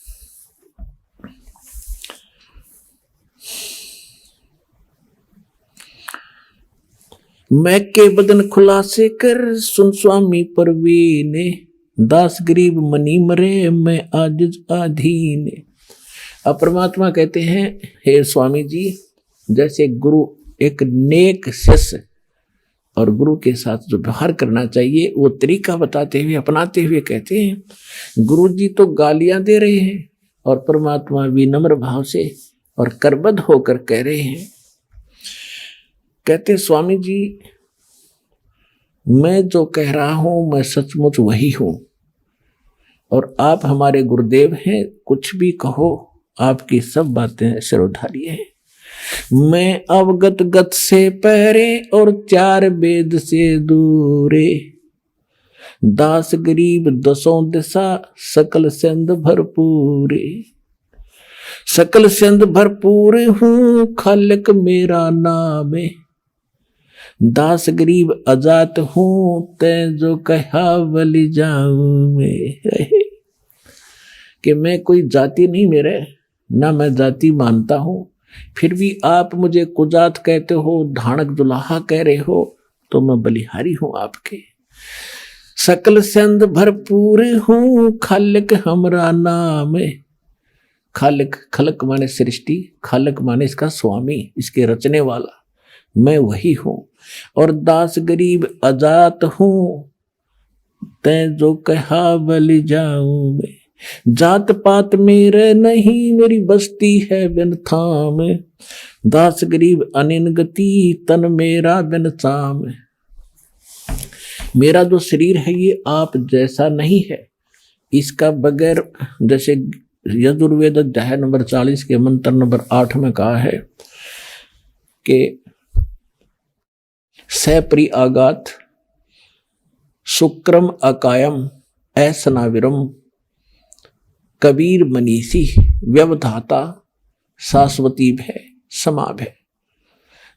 मैं के बदन खुलासे कर सुन स्वामी परवीने, दास गरीब मनी मरे मैं आजिज अधीन। अब परमात्मा कहते हैं हे स्वामी जी, जैसे गुरु एक नेक शिष्य और गुरु के साथ जो व्यवहार करना चाहिए वो तरीका बताते हुए अपनाते हुए कहते हैं, गुरु जी तो गालियां दे रहे हैं और परमात्मा विनम्र भाव से और करबद्ध होकर कह रहे हैं, कहते स्वामी जी मैं जो कह रहा हूं मैं सचमुच वही हूं, और आप हमारे गुरुदेव हैं, कुछ भी कहो आपकी सब बातें सिरोधारी है। मैं अवगत गत से पहरे और चार वेद से दूरे, दास गरीब दसों दिशा सकल सिंध भरपूरे। सकल सिंध भरपूर हूं खालिक मेरा नाम है, दास गरीब अजात हूं तै जो कहा बलि जाऊं मैं। कि मैं कोई जाति नहीं मेरे, ना मैं जाति मानता हूं, फिर भी आप मुझे कुजात कहते हो, धानक दुल्हा कह रहे हो, तो मैं बलिहारी हूं आपके। सकल सिंध भरपूर हूं खालिक हमरा नाम है। खालिक, खलक माने सृष्टि, खालिक माने इसका स्वामी, इसके रचने वाला, मैं वही हूं। और दास गरीब अजात हूं तै जो कहा बलि जाऊं मैं। जात पात मेरे नहीं मेरी बस्ती है बिन थाम, दास गरीब अनिन गति तन मेरा बिन साम। मेरा जो शरीर है ये आप जैसा नहीं है, इसका बगैर, जैसे यजुर्वेद अध्याय नंबर 40 के मंत्र नंबर 8 में कहा है कि सपरि आगात शुक्रम अकायम ऐसनाविरम कबीर मनीषी व्यवधाता शाश्वती भय समाभ है।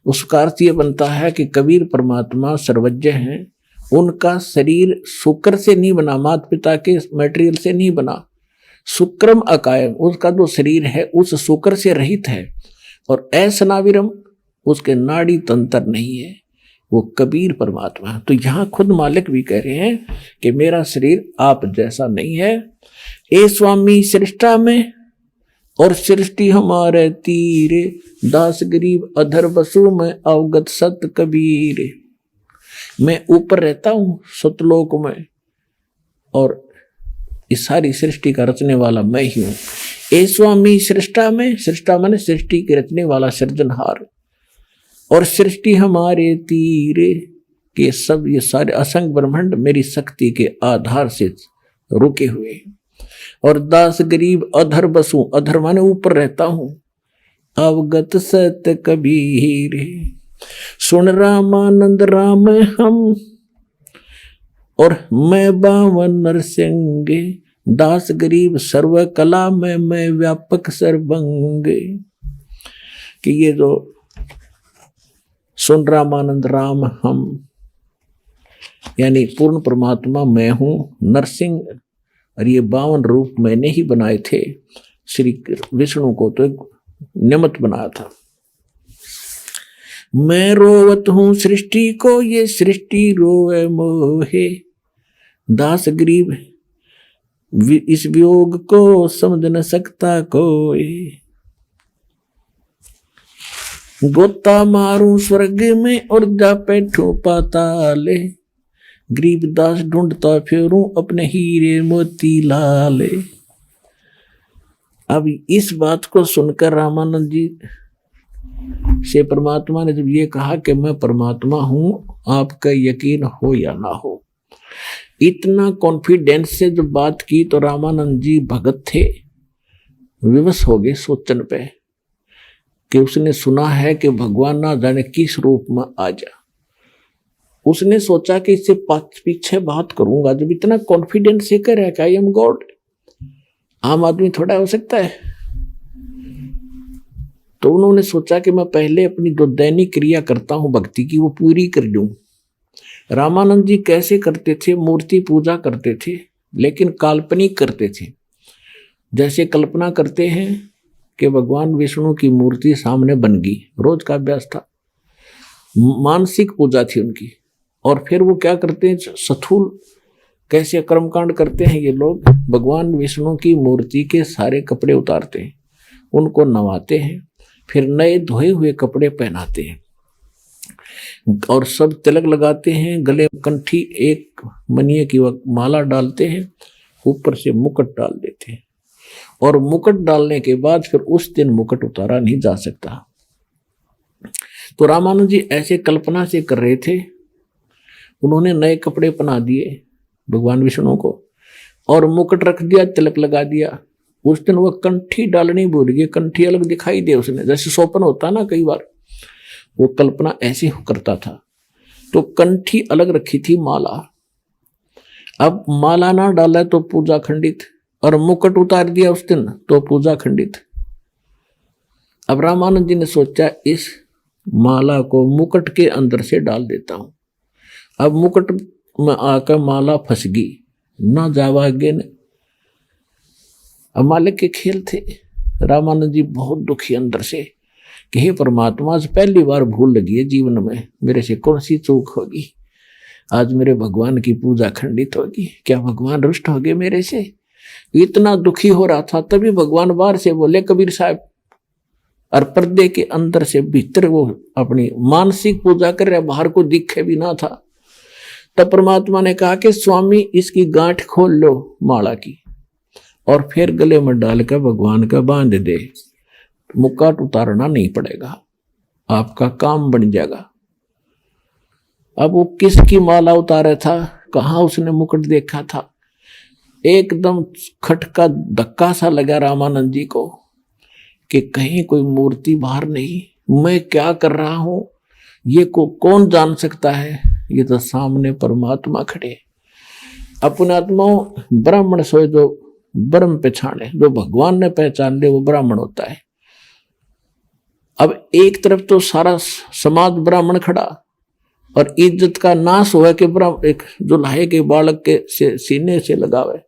उसका अर्थ यह बनता है कि कबीर परमात्मा सर्वज्ञ हैं, उनका शरीर शुक्र से नहीं बना, माता पिता के मटेरियल से नहीं बना। शुक्रम अकायम, उसका जो शरीर है उस शुक्र से रहित है, और ऐसनाविरम उसके नाड़ी तंत्र नहीं है, वो कबीर परमात्मा। तो यहाँ खुद मालिक भी कह रहे हैं कि मेरा शरीर आप जैसा नहीं है। ए स्वामी सृष्टा में और सृष्टि हमारे तीरे, दास गरीब अधर बसु में अवगत सत कबीर। मैं ऊपर रहता हूं सतलोक में, और इस सारी सृष्टि का रचने वाला मैं ही हूं। ए स्वामी सृष्टा में, सृष्टा माने सृष्टि के रचने वाला सृजनहार, और सृष्टि हमारे तीरे के सब ये सारे असंग ब्रह्मांड मेरी शक्ति के आधार से रुके हुए। और दास गरीब अधर बसू, अधर माने ऊपर रहता हूं, अवगत सत कबीर। सुन रामानंद राम हम और मैं बावन नरसिंह, दास गरीब सर्व कला में मैं व्यापक सर्वंग। कि ये जो सुन रामानंद राम हम यानी पूर्ण परमात्मा मैं हूं, नरसिंह, और ये 52 रूप मैंने ही बनाए थे। श्री विष्णु को तो एक निमित्त बनाया था। मैं रोवत हूं सृष्टि को, ये सृष्टि रोवे मोहे, दास गरीब इस वियोग को समझ न सकता कोई, गोता मारूं स्वर्ग में और जा बैठूं पाताले, गरीबदास ढूंढता फिरूं अपने हीरे मोती लाले। अब इस बात को सुनकर रामानंद जी से परमात्मा ने जब ये कहा कि मैं परमात्मा हूं, आपका यकीन हो या ना हो, इतना कॉन्फिडेंस से जब बात की तो रामानंद जी भगत थे, विवश हो गए सोचन पे कि उसने सुना है कि भगवान ना जाने किस रूप में आ जा। उसने सोचा कि इससे पीछे बात करूंगा, जब इतना कॉन्फिडेंस से कह रहा है कि आई एम गॉड, आम आदमी थोड़ा हो सकता है। तो उन्होंने सोचा कि मैं पहले अपनी जो दैनिक क्रिया करता हूं भक्ति की वो पूरी कर लूं। रामानंद जी कैसे करते थे? मूर्ति पूजा करते थे, लेकिन काल्पनिक करते थे। जैसे कल्पना करते हैं कि भगवान विष्णु की मूर्ति सामने बन गई, रोज का अभ्यास था, मानसिक पूजा थी उनकी। और फिर वो क्या करते हैं, स्थूल कैसे कर्मकांड करते हैं ये लोग, भगवान विष्णु की मूर्ति के सारे कपड़े उतारते हैं, उनको नवाते हैं, फिर नए धोए हुए कपड़े पहनाते हैं और सब तिलक लगाते हैं, गले कंठी एक मनिये की माला डालते हैं, ऊपर से मुकुट डाल देते हैं। और मुकुट डालने के बाद फिर उस दिन मुकुट उतारा नहीं जा सकता। तो रामानंद जी ऐसे कल्पना से कर रहे थे। उन्होंने नए कपड़े पहना दिए भगवान विष्णु को और मुकुट रख दिया, तिलक लगा दिया। उस दिन वो कंठी डालनी भूल गए, कंठी अलग दिखाई दे उसने, जैसे स्वप्न होता ना कई बार, वो कल्पना ऐसे करता था। तो कंठी अलग रखी थी माला, अब माला ना डाला तो पूजा खंडित, और मुकुट उतार दिया उस दिन तो पूजा खंडित। अब रामानंद जी ने सोचा इस माला को मुकुट के अंदर से डाल देता हूं। अब मुकुट में आकर माला फंस गई, ना जावा आगे ने। अब मालिक के खेल थे। रामानंद जी बहुत दुखी अंदर से कि हे परमात्मा, आज पहली बार भूल लगी है जीवन में, मेरे से कौन सी चूक होगी, आज मेरे भगवान की पूजा खंडित होगी, क्या भगवान रुष्ट हो गए मेरे से? इतना दुखी हो रहा था। तभी भगवान बाहर से बोले कबीर साहब, और पर्दे के अंदर से भीतर वो अपनी मानसिक पूजा कर रहे, बाहर को दिखे भी ना था। तब परमात्मा ने कहा कि स्वामी इसकी गांठ खोल लो माला की और फिर गले में डालकर भगवान का बांध दे, मुकुट उतारना नहीं पड़ेगा, आपका काम बन जाएगा। अब वो किसकी माला उतारा था, कहाँ उसने मुकुट देखा था? एकदम खटका धक्का सा लगा रामानंद जी को कि कहीं कोई मूर्ति बाहर नहीं, मैं क्या कर रहा हूं ये को कौन जान सकता है? ये तो सामने परमात्मा खड़े। अपने आत्माओं ब्राह्मण सोए जो ब्रह्म पहचाने, जो भगवान ने पहचान ले वो ब्राह्मण होता है। अब एक तरफ तो सारा समाज ब्राह्मण खड़ा और इज्जत का नाश हुआ कि एक जुल्हे के बालक के सीने से लगावे,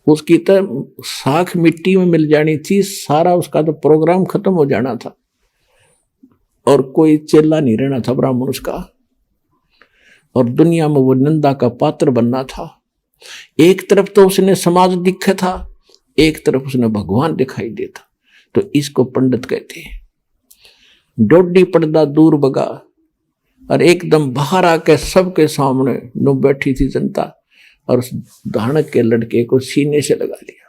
उसकी तो साख मिट्टी में मिल जानी थी, सारा उसका तो प्रोग्राम खत्म हो जाना था और कोई चेला नहीं रहना था ब्राह्मण उसका, और दुनिया में वो निंदा का पात्र बनना था। एक तरफ तो उसने समाज दिखा था, एक तरफ उसने भगवान दिखाई देता। तो इसको पंडित कहते हैं। डोडी पर्दा दूर बगा और एकदम बाहर आके सबके सामने नो बैठी थी जनता और उस धानक के लड़के को सीने से लगा लिया।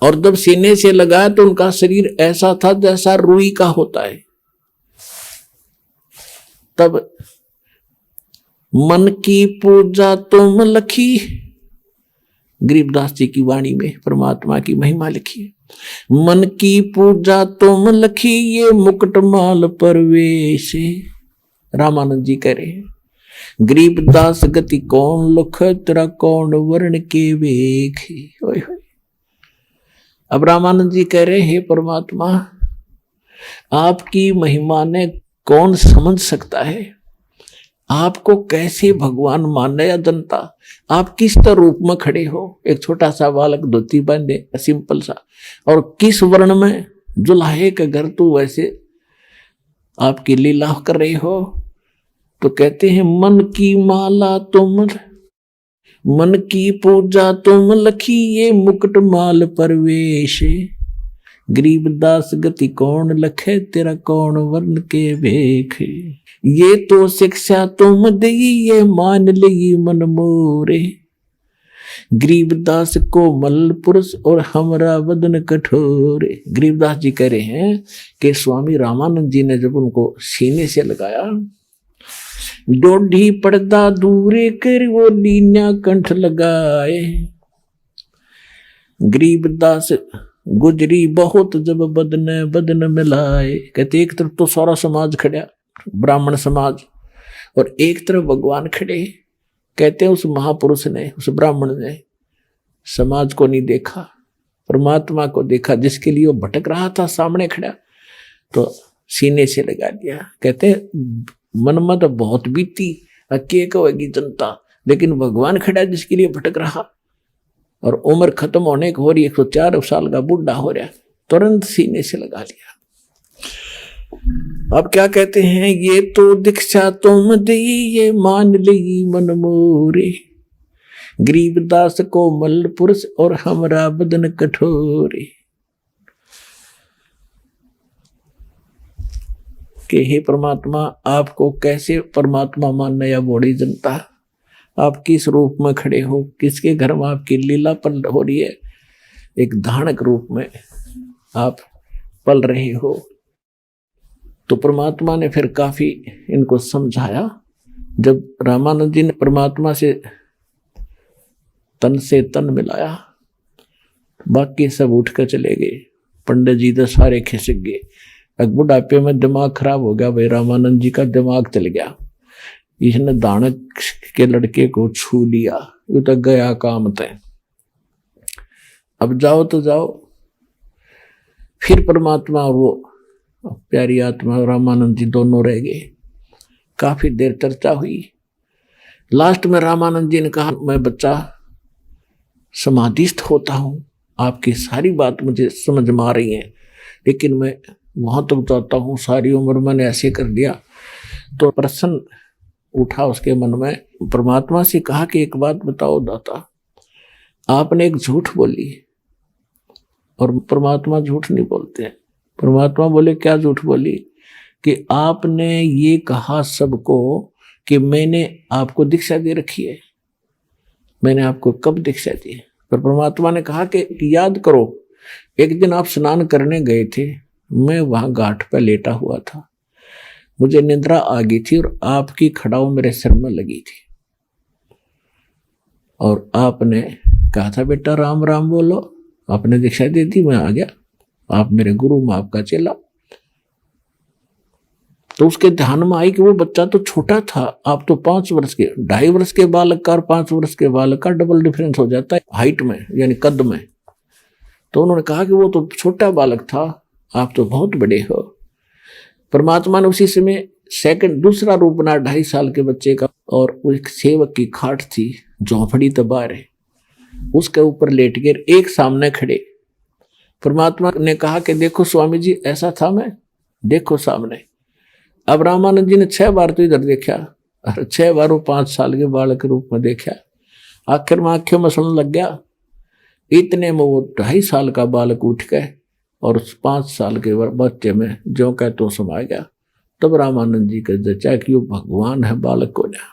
और जब सीने से लगाया तो उनका शरीर ऐसा था जैसा रुई का होता है। तब मन की पूजा तुम लखी, गरीबदास जी की वाणी में परमात्मा की महिमा लिखी है। मन की पूजा तुम लखी ये मुकुट माल परवेश, रामानंद जी कह रहे हैं। गरीबदास गति कौन लुख तेरा कौन वर्ण के वेख। अब रामानंद जी कह रहे हैं परमात्मा आपकी महिमा ने कौन समझ सकता है, आपको कैसे भगवान माने या जनता, आप किस तरह रूप में खड़े हो, एक छोटा सा बालक धोती बांधे सिंपल सा, और किस वर्ण में जुल्हे के घर तू वैसे आपकी लीला कर रहे हो। तो कहते हैं मन की माला तुम, मन की पूजा तुम लखी, ये मुकुट माल परवेश, गरीबदास गति कौन लखे, तेरा कौन वर्ण के भेख, ये तो शिक्षा तुम दई, ये मान ली मन मोरे, गरीबदास को मल पुरुष और हमरा वदन कठोरे। गरीबदास जी कह रहे हैं कि स्वामी रामानंद जी ने जब उनको सीने से लगाया, डोढ़ी पर्दा दूरे कर वो लीना कंठ लगाए, गरीबदास गुजरी बहुत जब बदन बदन मिलाए। कहते एक तरफ तो सारा समाज खड़ा, ब्राह्मण समाज, और एक तरफ भगवान खड़े। कहते हैं उस महापुरुष ने, उस ब्राह्मण ने समाज को नहीं देखा, परमात्मा को देखा, जिसके लिए वो भटक रहा था सामने खड़ा, तो सीने से लगा दिया। कहते हैं मन में तो बहुत बीती, अके कहेगी जनता, लेकिन भगवान खड़ा जिसके लिए भटक रहा, और उम्र खत्म होने को हो रही, 104 साल का बूढ़ा हो रहा, तुरंत सीने से लगा लिया। अब क्या कहते हैं, ये तो दीक्षा तुम दी, ये मान ली मन मोरे, गरीबदास को मल पुरुष और हमरा बदन कठोरे। कि हे परमात्मा, आपको कैसे परमात्मा मानना या बड़ी जनता, आप किस रूप में खड़े हो, किसके घर में आपकी लीला पल हो रही है, एक धानक रूप में आप पल रहे हो। तो परमात्मा ने फिर काफी इनको समझाया। जब रामानंद जी ने परमात्मा से तन मिलाया, बाकी सब उठ कर चले गए, पंडित जी तो सारे खिसक गए। अब बुढ़ापे में दिमाग खराब हो गया, भाई रामानंद जी का दिमाग चल गया, इसने दानक के लड़के को छू लिया, ये तो गया काम तय, अब जाओ तो जाओ। फिर परमात्मा और वो प्यारी आत्मा रामानंद जी दोनों रह गए। काफी देर चर्चा हुई। लास्ट में रामानंद जी ने कहा, मैं बच्चा समाधिस्थ होता हूं, आपकी सारी बात मुझे समझ में आ रही है, लेकिन मैं वहां तक जाता हूं, सारी उम्र मैंने ऐसे कर दिया। तो प्रश्न उठा उसके मन में, परमात्मा से कहा कि एक बात बताओ दाता, आपने एक झूठ बोली, और परमात्मा झूठ नहीं बोलते। परमात्मा बोले, क्या झूठ बोली? कि आपने ये कहा सबको कि मैंने आपको दीक्षा दे रखी है। मैंने आपको कब दीक्षा दी? पर परमात्मा ने कहा कि याद करो, एक दिन आप स्नान करने गए थे, मैं वहां घाट पर लेटा हुआ था, मुझे निद्रा आ गई थी और आपकी खड़ाऊ मेरे सिर में लगी थी, और आपने कहा था बेटा राम राम बोलो, आपने दीक्षा दे दी, मैं आ गया, आप मेरे गुरु, मैं आपका चेला। तो उसके ध्यान में आई कि वो बच्चा तो छोटा था, आप तो 5 वर्ष के, 2.5 वर्ष के बालक का और 5 वर्ष के बालक का डबल डिफरेंस हो जाता है हाइट में, यानी कद में। तो उन्होंने कहा कि वो तो छोटा बालक था, आप तो बहुत बड़े हो। परमात्मा ने उसी समय सेकंड दूसरा रूप बना 2.5 साल के बच्चे का, और एक सेवक की खाट थी, झोंपड़ी तबार है, उसके ऊपर लेट गए, एक सामने खड़े। परमात्मा ने कहा कि देखो स्वामी जी, ऐसा था मैं, देखो सामने। अब रामानंद जी ने 6 बार तो इधर देखा, और 6 बार वो 5 साल के बालक के रूप में देखा। आखिर में आंखें मसलने लग गया। इतने में वो 2.5 साल का बालक उठ गए, और उस 5 साल के बच्चे में जो कह तो समा गया। तब रामानंद जी का जचा कि वो भगवान है बालक को जा।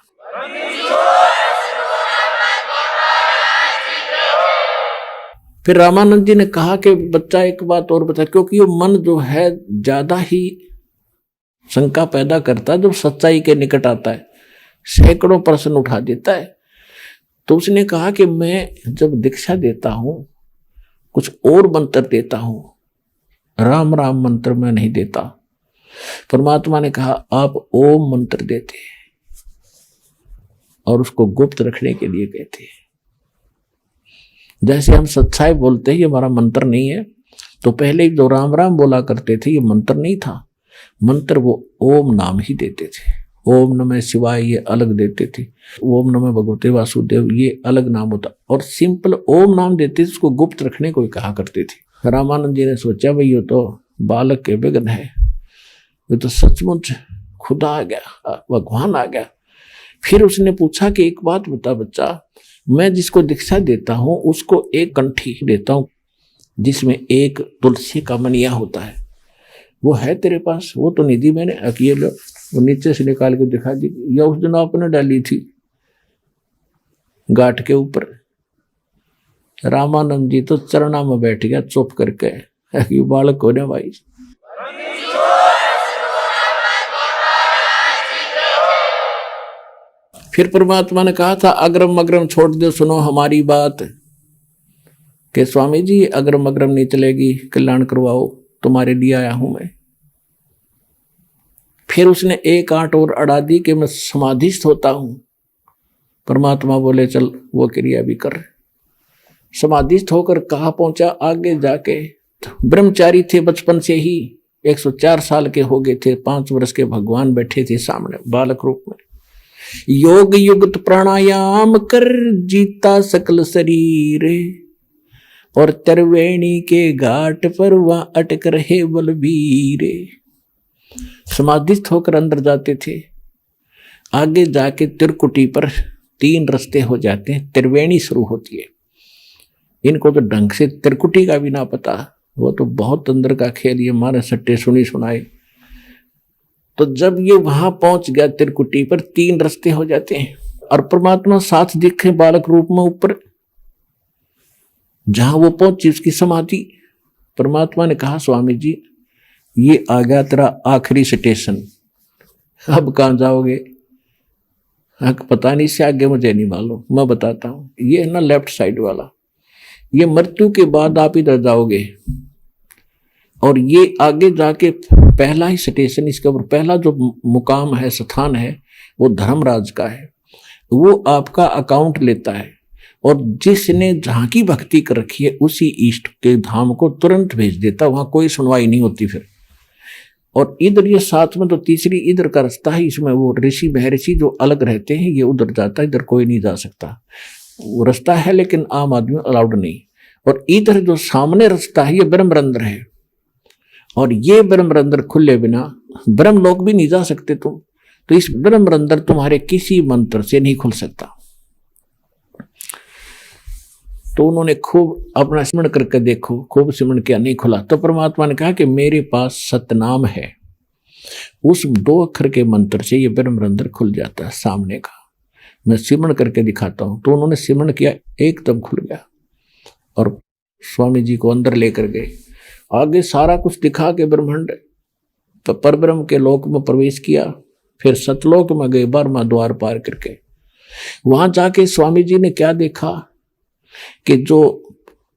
फिर रामानंद जी ने कहा कि बच्चा एक बात और बता, क्योंकि वो मन जो है ज्यादा ही शंका पैदा करता है जब सच्चाई के निकट आता है, सैकड़ों प्रश्न उठा देता है। तो उसने कहा कि मैं जब दीक्षा देता हूं, कुछ और मंत्र देता हूं, राम राम मंत्र मैं नहीं देता। परमात्मा ने कहा आप ओम मंत्र देते, और उसको गुप्त रखने के लिए कहते हैं। जैसे हम सच्चाई बोलते हैं, ये हमारा मंत्र नहीं है। तो पहले जो राम राम बोला करते थे, ये मंत्र नहीं था। मंत्र वो ओम नाम ही देते थे। ओम नमः शिवाय ये अलग देते थे, ओम नमः भगवते वासुदेव ये अलग नाम होता, और सिंपल ओम नाम देते थे, उसको गुप्त रखने को ही कहा करते थे। रामानंद जी ने सोचा भाई ये तो बालक के विघ्न है, ये तो सचमुच खुदा आ गया, भगवान आ गया। फिर उसने पूछा कि एक बात बता बच्चा, मैं जिसको दीक्षा देता हूं उसको एक कंठी देता हूं जिसमें एक तुलसी का मनिया होता है, वो है तेरे पास? वो तो निधि मैंने अकेले वो नीचे से निकाल के दिखा दी, या उस दिन आपने डाली थी घाट के ऊपर। रामानंद जी तो चरणा में बैठ गया चुप करके, ये बालक होने भाई। फिर परमात्मा ने कहा था अग्रम अग्रम छोड़ दो, सुनो हमारी बात। कि स्वामी जी अग्रम अग्रम नहीं चलेगी, कल्याण करवाओ, तुम्हारे लिए आया हूं मैं। फिर उसने एक आंट और अड़ा दी कि मैं समाधिस्थ होता हूं। परमात्मा बोले चल वो क्रिया भी कर। समाधिस्थ होकर कहाँ पहुंचा? आगे जाके ब्रह्मचारी थे बचपन से ही, 104 साल के हो गए थे, 5 वर्ष के भगवान बैठे थे सामने बालक रूप में। योग युक्त प्राणायाम कर जीता सकल शरीर, और त्रिवेणी के घाट पर वहां अटक रहे बलबीर। समाधिस्थ होकर अंदर जाते थे, आगे जाके त्रिकुटी पर 3 रास्ते हो जाते हैं, त्रिवेणी शुरू होती है। इनको तो ढंग से त्रिकुटी का भी ना पता, वो तो बहुत अंदर का खेल, ये मारे सट्टे सुनी सुनाए। तो जब ये वहां पहुंच गया त्रिकुटी पर, 3 रास्ते हो जाते हैं और परमात्मा साथ दिखे बालक रूप में ऊपर। जहां वो पहुंची उसकी समाधि। परमात्मा ने कहा स्वामी जी ये आ गया तेरा आखिरी स्टेशन, अब कहां जाओगे? पता नहीं, से आगे मुझे नहीं मालूम, मैं बताता हूं। ये है ना लेफ्ट साइड वाला, ये मृत्यु के बाद आप इधर जाओगे, और ये आगे जाके पहला ही स्टेशन, इसके ऊपर पहला जो मुकाम है, स्थान है, वो धर्मराज का है। वो आपका अकाउंट लेता है, और जिसने जहां की भक्ति कर रखी है उसी इष्ट के धाम को तुरंत भेज देता, वहां कोई सुनवाई नहीं होती फिर। और इधर ये साथ में तो तीसरी इधर का रास्ता है, इसमें वो ऋषि महर्षि जो अलग रहते हैं, ये उधर जाता है, इधर कोई नहीं जा सकता। वो रास्ता है लेकिन आम आदमी अलाउड नहीं। और इधर जो सामने रास्ता है ये ब्रह्मरंध्र है, और ये ब्रह्मरंध्र खुले बिना ब्रह्म लोक भी नहीं जा सकते तुम। तो इस ब्रह्मरंध्र तुम्हारे किसी मंत्र से नहीं खुल सकता। तो उन्होंने खूब अपना स्मरण करके देखो, खूब स्मरण किया, नहीं खुला। तो परमात्मा ने कहा कि मेरे पास सतनाम है, उस 2 अक्षर के मंत्र से ये ब्रह्मरंध्र खुल जाता है सामने का। मैं सिमरण करके दिखाता हूं। तो उन्होंने सिमरण किया, एकदम खुल गया, और स्वामी जी को अंदर लेकर गए। आगे सारा कुछ दिखा के ब्रह्मांड परब्रह्म के लोक में प्रवेश किया। फिर सतलोक में गए, 12वां द्वार पार करके। वहां जाके स्वामी जी ने क्या देखा कि जो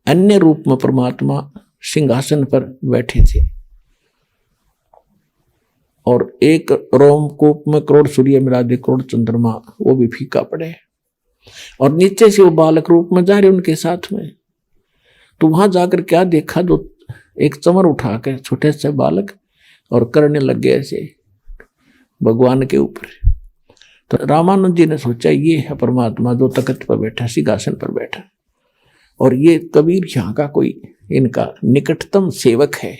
अन्य रूप में परमात्मा सिंहासन पर बैठे थे, और एक रोमकूप में करोड़ सूर्य मिला दे, करोड़ चंद्रमा, वो भी फीका पड़े, और नीचे से वो बालक रूप में जा रहे उनके साथ में। तो वहां जाकर क्या देखा, जो एक चमर उठा के छोटे से बालक और करने लग गए ऐसे भगवान के ऊपर। तो रामानंद जी ने सोचा ये है परमात्मा जो तख्त पर बैठा, सिंहासन पर बैठा, और ये कबीर यहाँ का कोई इनका निकटतम सेवक है।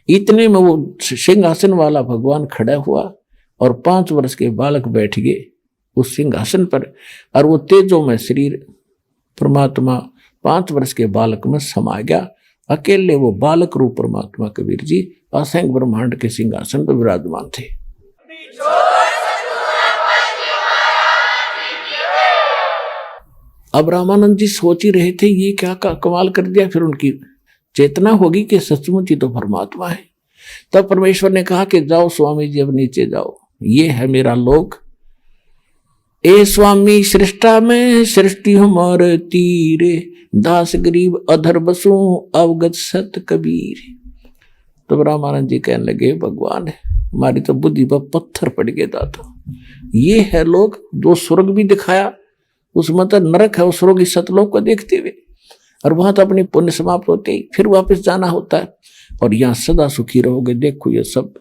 इतने में वो सिंहासन वाला भगवान खड़ा हुआ, और 5 वर्ष के बालक बैठ गए उस सिंहासन पर, और वो तेजो में शरीर परमात्मा 5 वर्ष के बालक में समा गया। अकेले वो बालक रूप परमात्मा कबीर जी असंख्य ब्रह्मांड के सिंहासन पर विराजमान थे। अब रामानंद जी सोच ही रहे थे ये क्या कमाल कर दिया। फिर उनकी चेतना होगी कि सचमुच ही तो परमात्मा है। तब परमेश्वर ने कहा कि जाओ स्वामी जी, अब नीचे जाओ, ये है मेरा लोक। ए स्वामी सृष्टा में सृष्टि हमारे तीरे, दास गरीब अधर बसू अवगत सत कबीर। तो रामानंद जी कहने लगे भगवान हमारी तो बुद्धि पर पत्थर पड़ गया था। ये है लोग जो स्वर्ग भी दिखाया, उसमें तो नरक है, उस स्वर्ग इस सतलोक को देखते हुए, और वहां तो अपनी पुण्य समाप्त होते ही फिर वापस जाना होता है, और यहाँ सदा सुखी रहोगे। देखो ये सब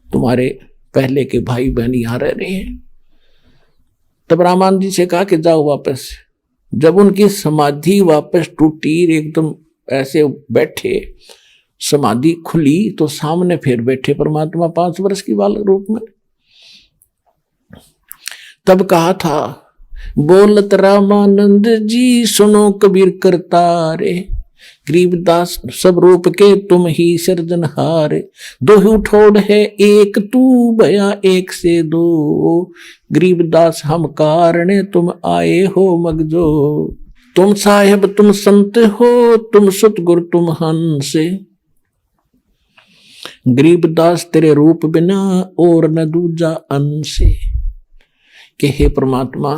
तुम्हारे पहले के भाई बहन यहाँ रह रहे हैं। तब रामानंद जी से कहा कि जाओ वापस। जब उनकी समाधि वापस टूटी, एकदम ऐसे बैठे, समाधि खुली, तो सामने फिर बैठे परमात्मा 5 वर्ष की बालक रूप में। तब कहा था, बोलत रामानंद जी सुनो कबीर करतारे, गरीबदास सब रूप के तुम ही सिरजनहार, दो ठोड़ है एक तू भया एक से दो, गरीबदास हम कारणे तुम आए हो मगजो, तुम साहेब तुम संत हो तुम सतगुर तुम हंस, गरीबदास तेरे रूप बिना और न दूजा अंश। कि हे परमात्मा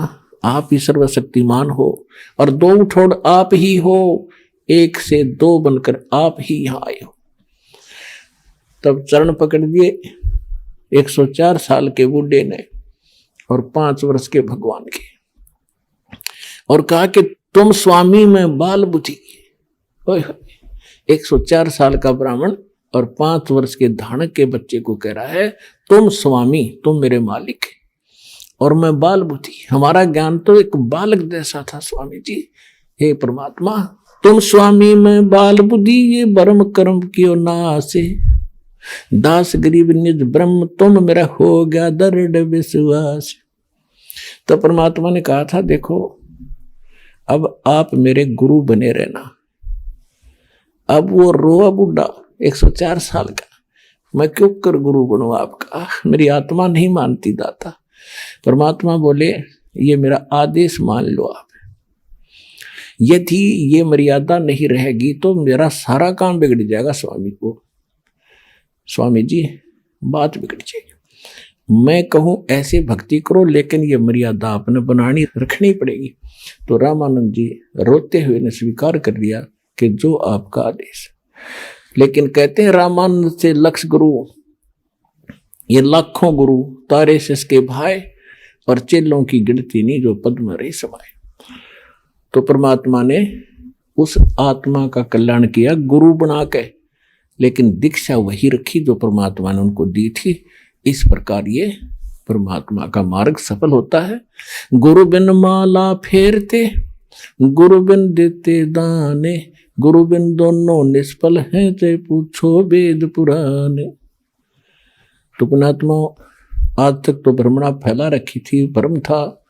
आप ही सर्वशक्तिमान हो और दो ठोड़ आप ही हो, एक से दो बनकर आप ही यहाँ आए हो। तब चरण पकड़ दिए 104 साल के बूढ़े ने और 5 वर्ष के भगवान के, और कहा कि तुम स्वामी में बाल बुद्धि। 104 साल का ब्राह्मण और 5 वर्ष के धानक के बच्चे को कह रहा है, तुम स्वामी, तुम मेरे मालिक और मैं बाल बुद्धि। हमारा ज्ञान तो एक बालक जैसा था स्वामी जी। हे परमात्मा तुम स्वामी में बाल बुद्धि, ये ब्रह्म कर्म कियो नासे, दास गरीब निज ब्रह्म तुम मेरा हो गया दृढ़ विश्वास। तो परमात्मा ने कहा था, देखो अब आप मेरे गुरु बने रहना। अब वो रोआ बुढ़ा 104 साल का, मैं क्यों कर गुरु बनूं आपका, मेरी आत्मा नहीं मानती दाता। परमात्मा बोले, ये मेरा आदेश मान लो आप, यदि ये मर्यादा नहीं रहेगी तो मेरा सारा काम बिगड़ जाएगा। स्वामी को, स्वामी जी बात बिगड़ जाएगी, मैं कहूं ऐसे भक्ति करो लेकिन ये मर्यादा आपने बनानी रखनी पड़ेगी। तो रामानंद जी रोते हुए ने स्वीकार कर लिया कि जो आपका आदेश। लेकिन कहते हैं रामानंद से लक्ष गुरु, ये लाखों गुरु तारे से इसके भाई और चेलों की गिनती नहीं जो पद में रही समाये। तो परमात्मा ने उस आत्मा का कल्याण किया गुरु बना के, लेकिन दीक्षा वही रखी जो परमात्मा ने उनको दी थी। इस प्रकार ये परमात्मा का मार्ग सफल होता है। गुरु बिन माला फेरते, गुरु बिन देते दाने, गुरु बिन दोनों निष्फल हैं, चाहे पूछो वेद पुराने। तो पुणात्मा आज तक तो भ्रमणा फैला रखी थी, भ्रम था।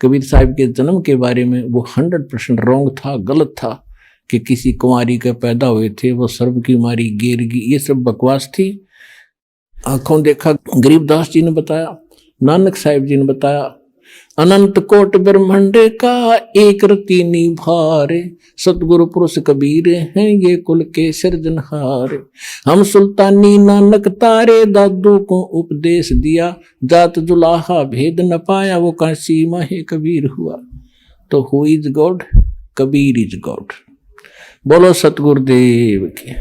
कबीर साहिब के जन्म के बारे में वो 100% रॉन्ग था, गलत था कि किसी कुंवारी के पैदा हुए थे, वो सर्व की मारी गेरगी, ये सब बकवास थी। आंखों देखा गरीबदास जी ने बताया, नानक साहिब जी ने बताया, अनंत कोट ब्रह्मांड का एक रति निभारे, सतगुरु पुरुष कबीर हैं ये कुल के सिरजनहार। हम सुल्तानी नानक तारे, दादू को उपदेश दिया, जात जुलाहा भेद न पाया, वो काशी माहे कबीर हुआ। तो who is God? Kabir is God. बोलो सतगुरुदेव की।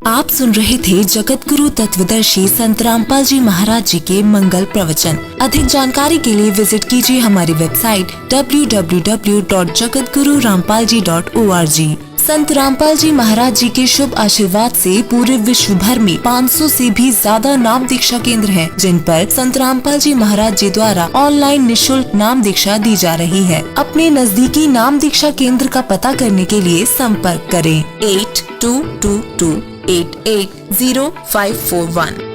आप सुन रहे थे जगत गुरु तत्वदर्शी संत रामपाल जी महाराज जी के मंगल प्रवचन। अधिक जानकारी के लिए विजिट कीजिए हमारी वेबसाइट www.jagatgururampalji.org। संत रामपाल जी महाराज जी के शुभ आशीर्वाद से पूरे विश्व भर में 500 से भी ज्यादा नाम दीक्षा केंद्र हैं, जिन पर संत रामपाल जी महाराज जी द्वारा ऑनलाइन निःशुल्क नाम दीक्षा दी जा रही है। अपने नजदीकी नाम दीक्षा केंद्र का पता करने के लिए संपर्क करें 8222880541।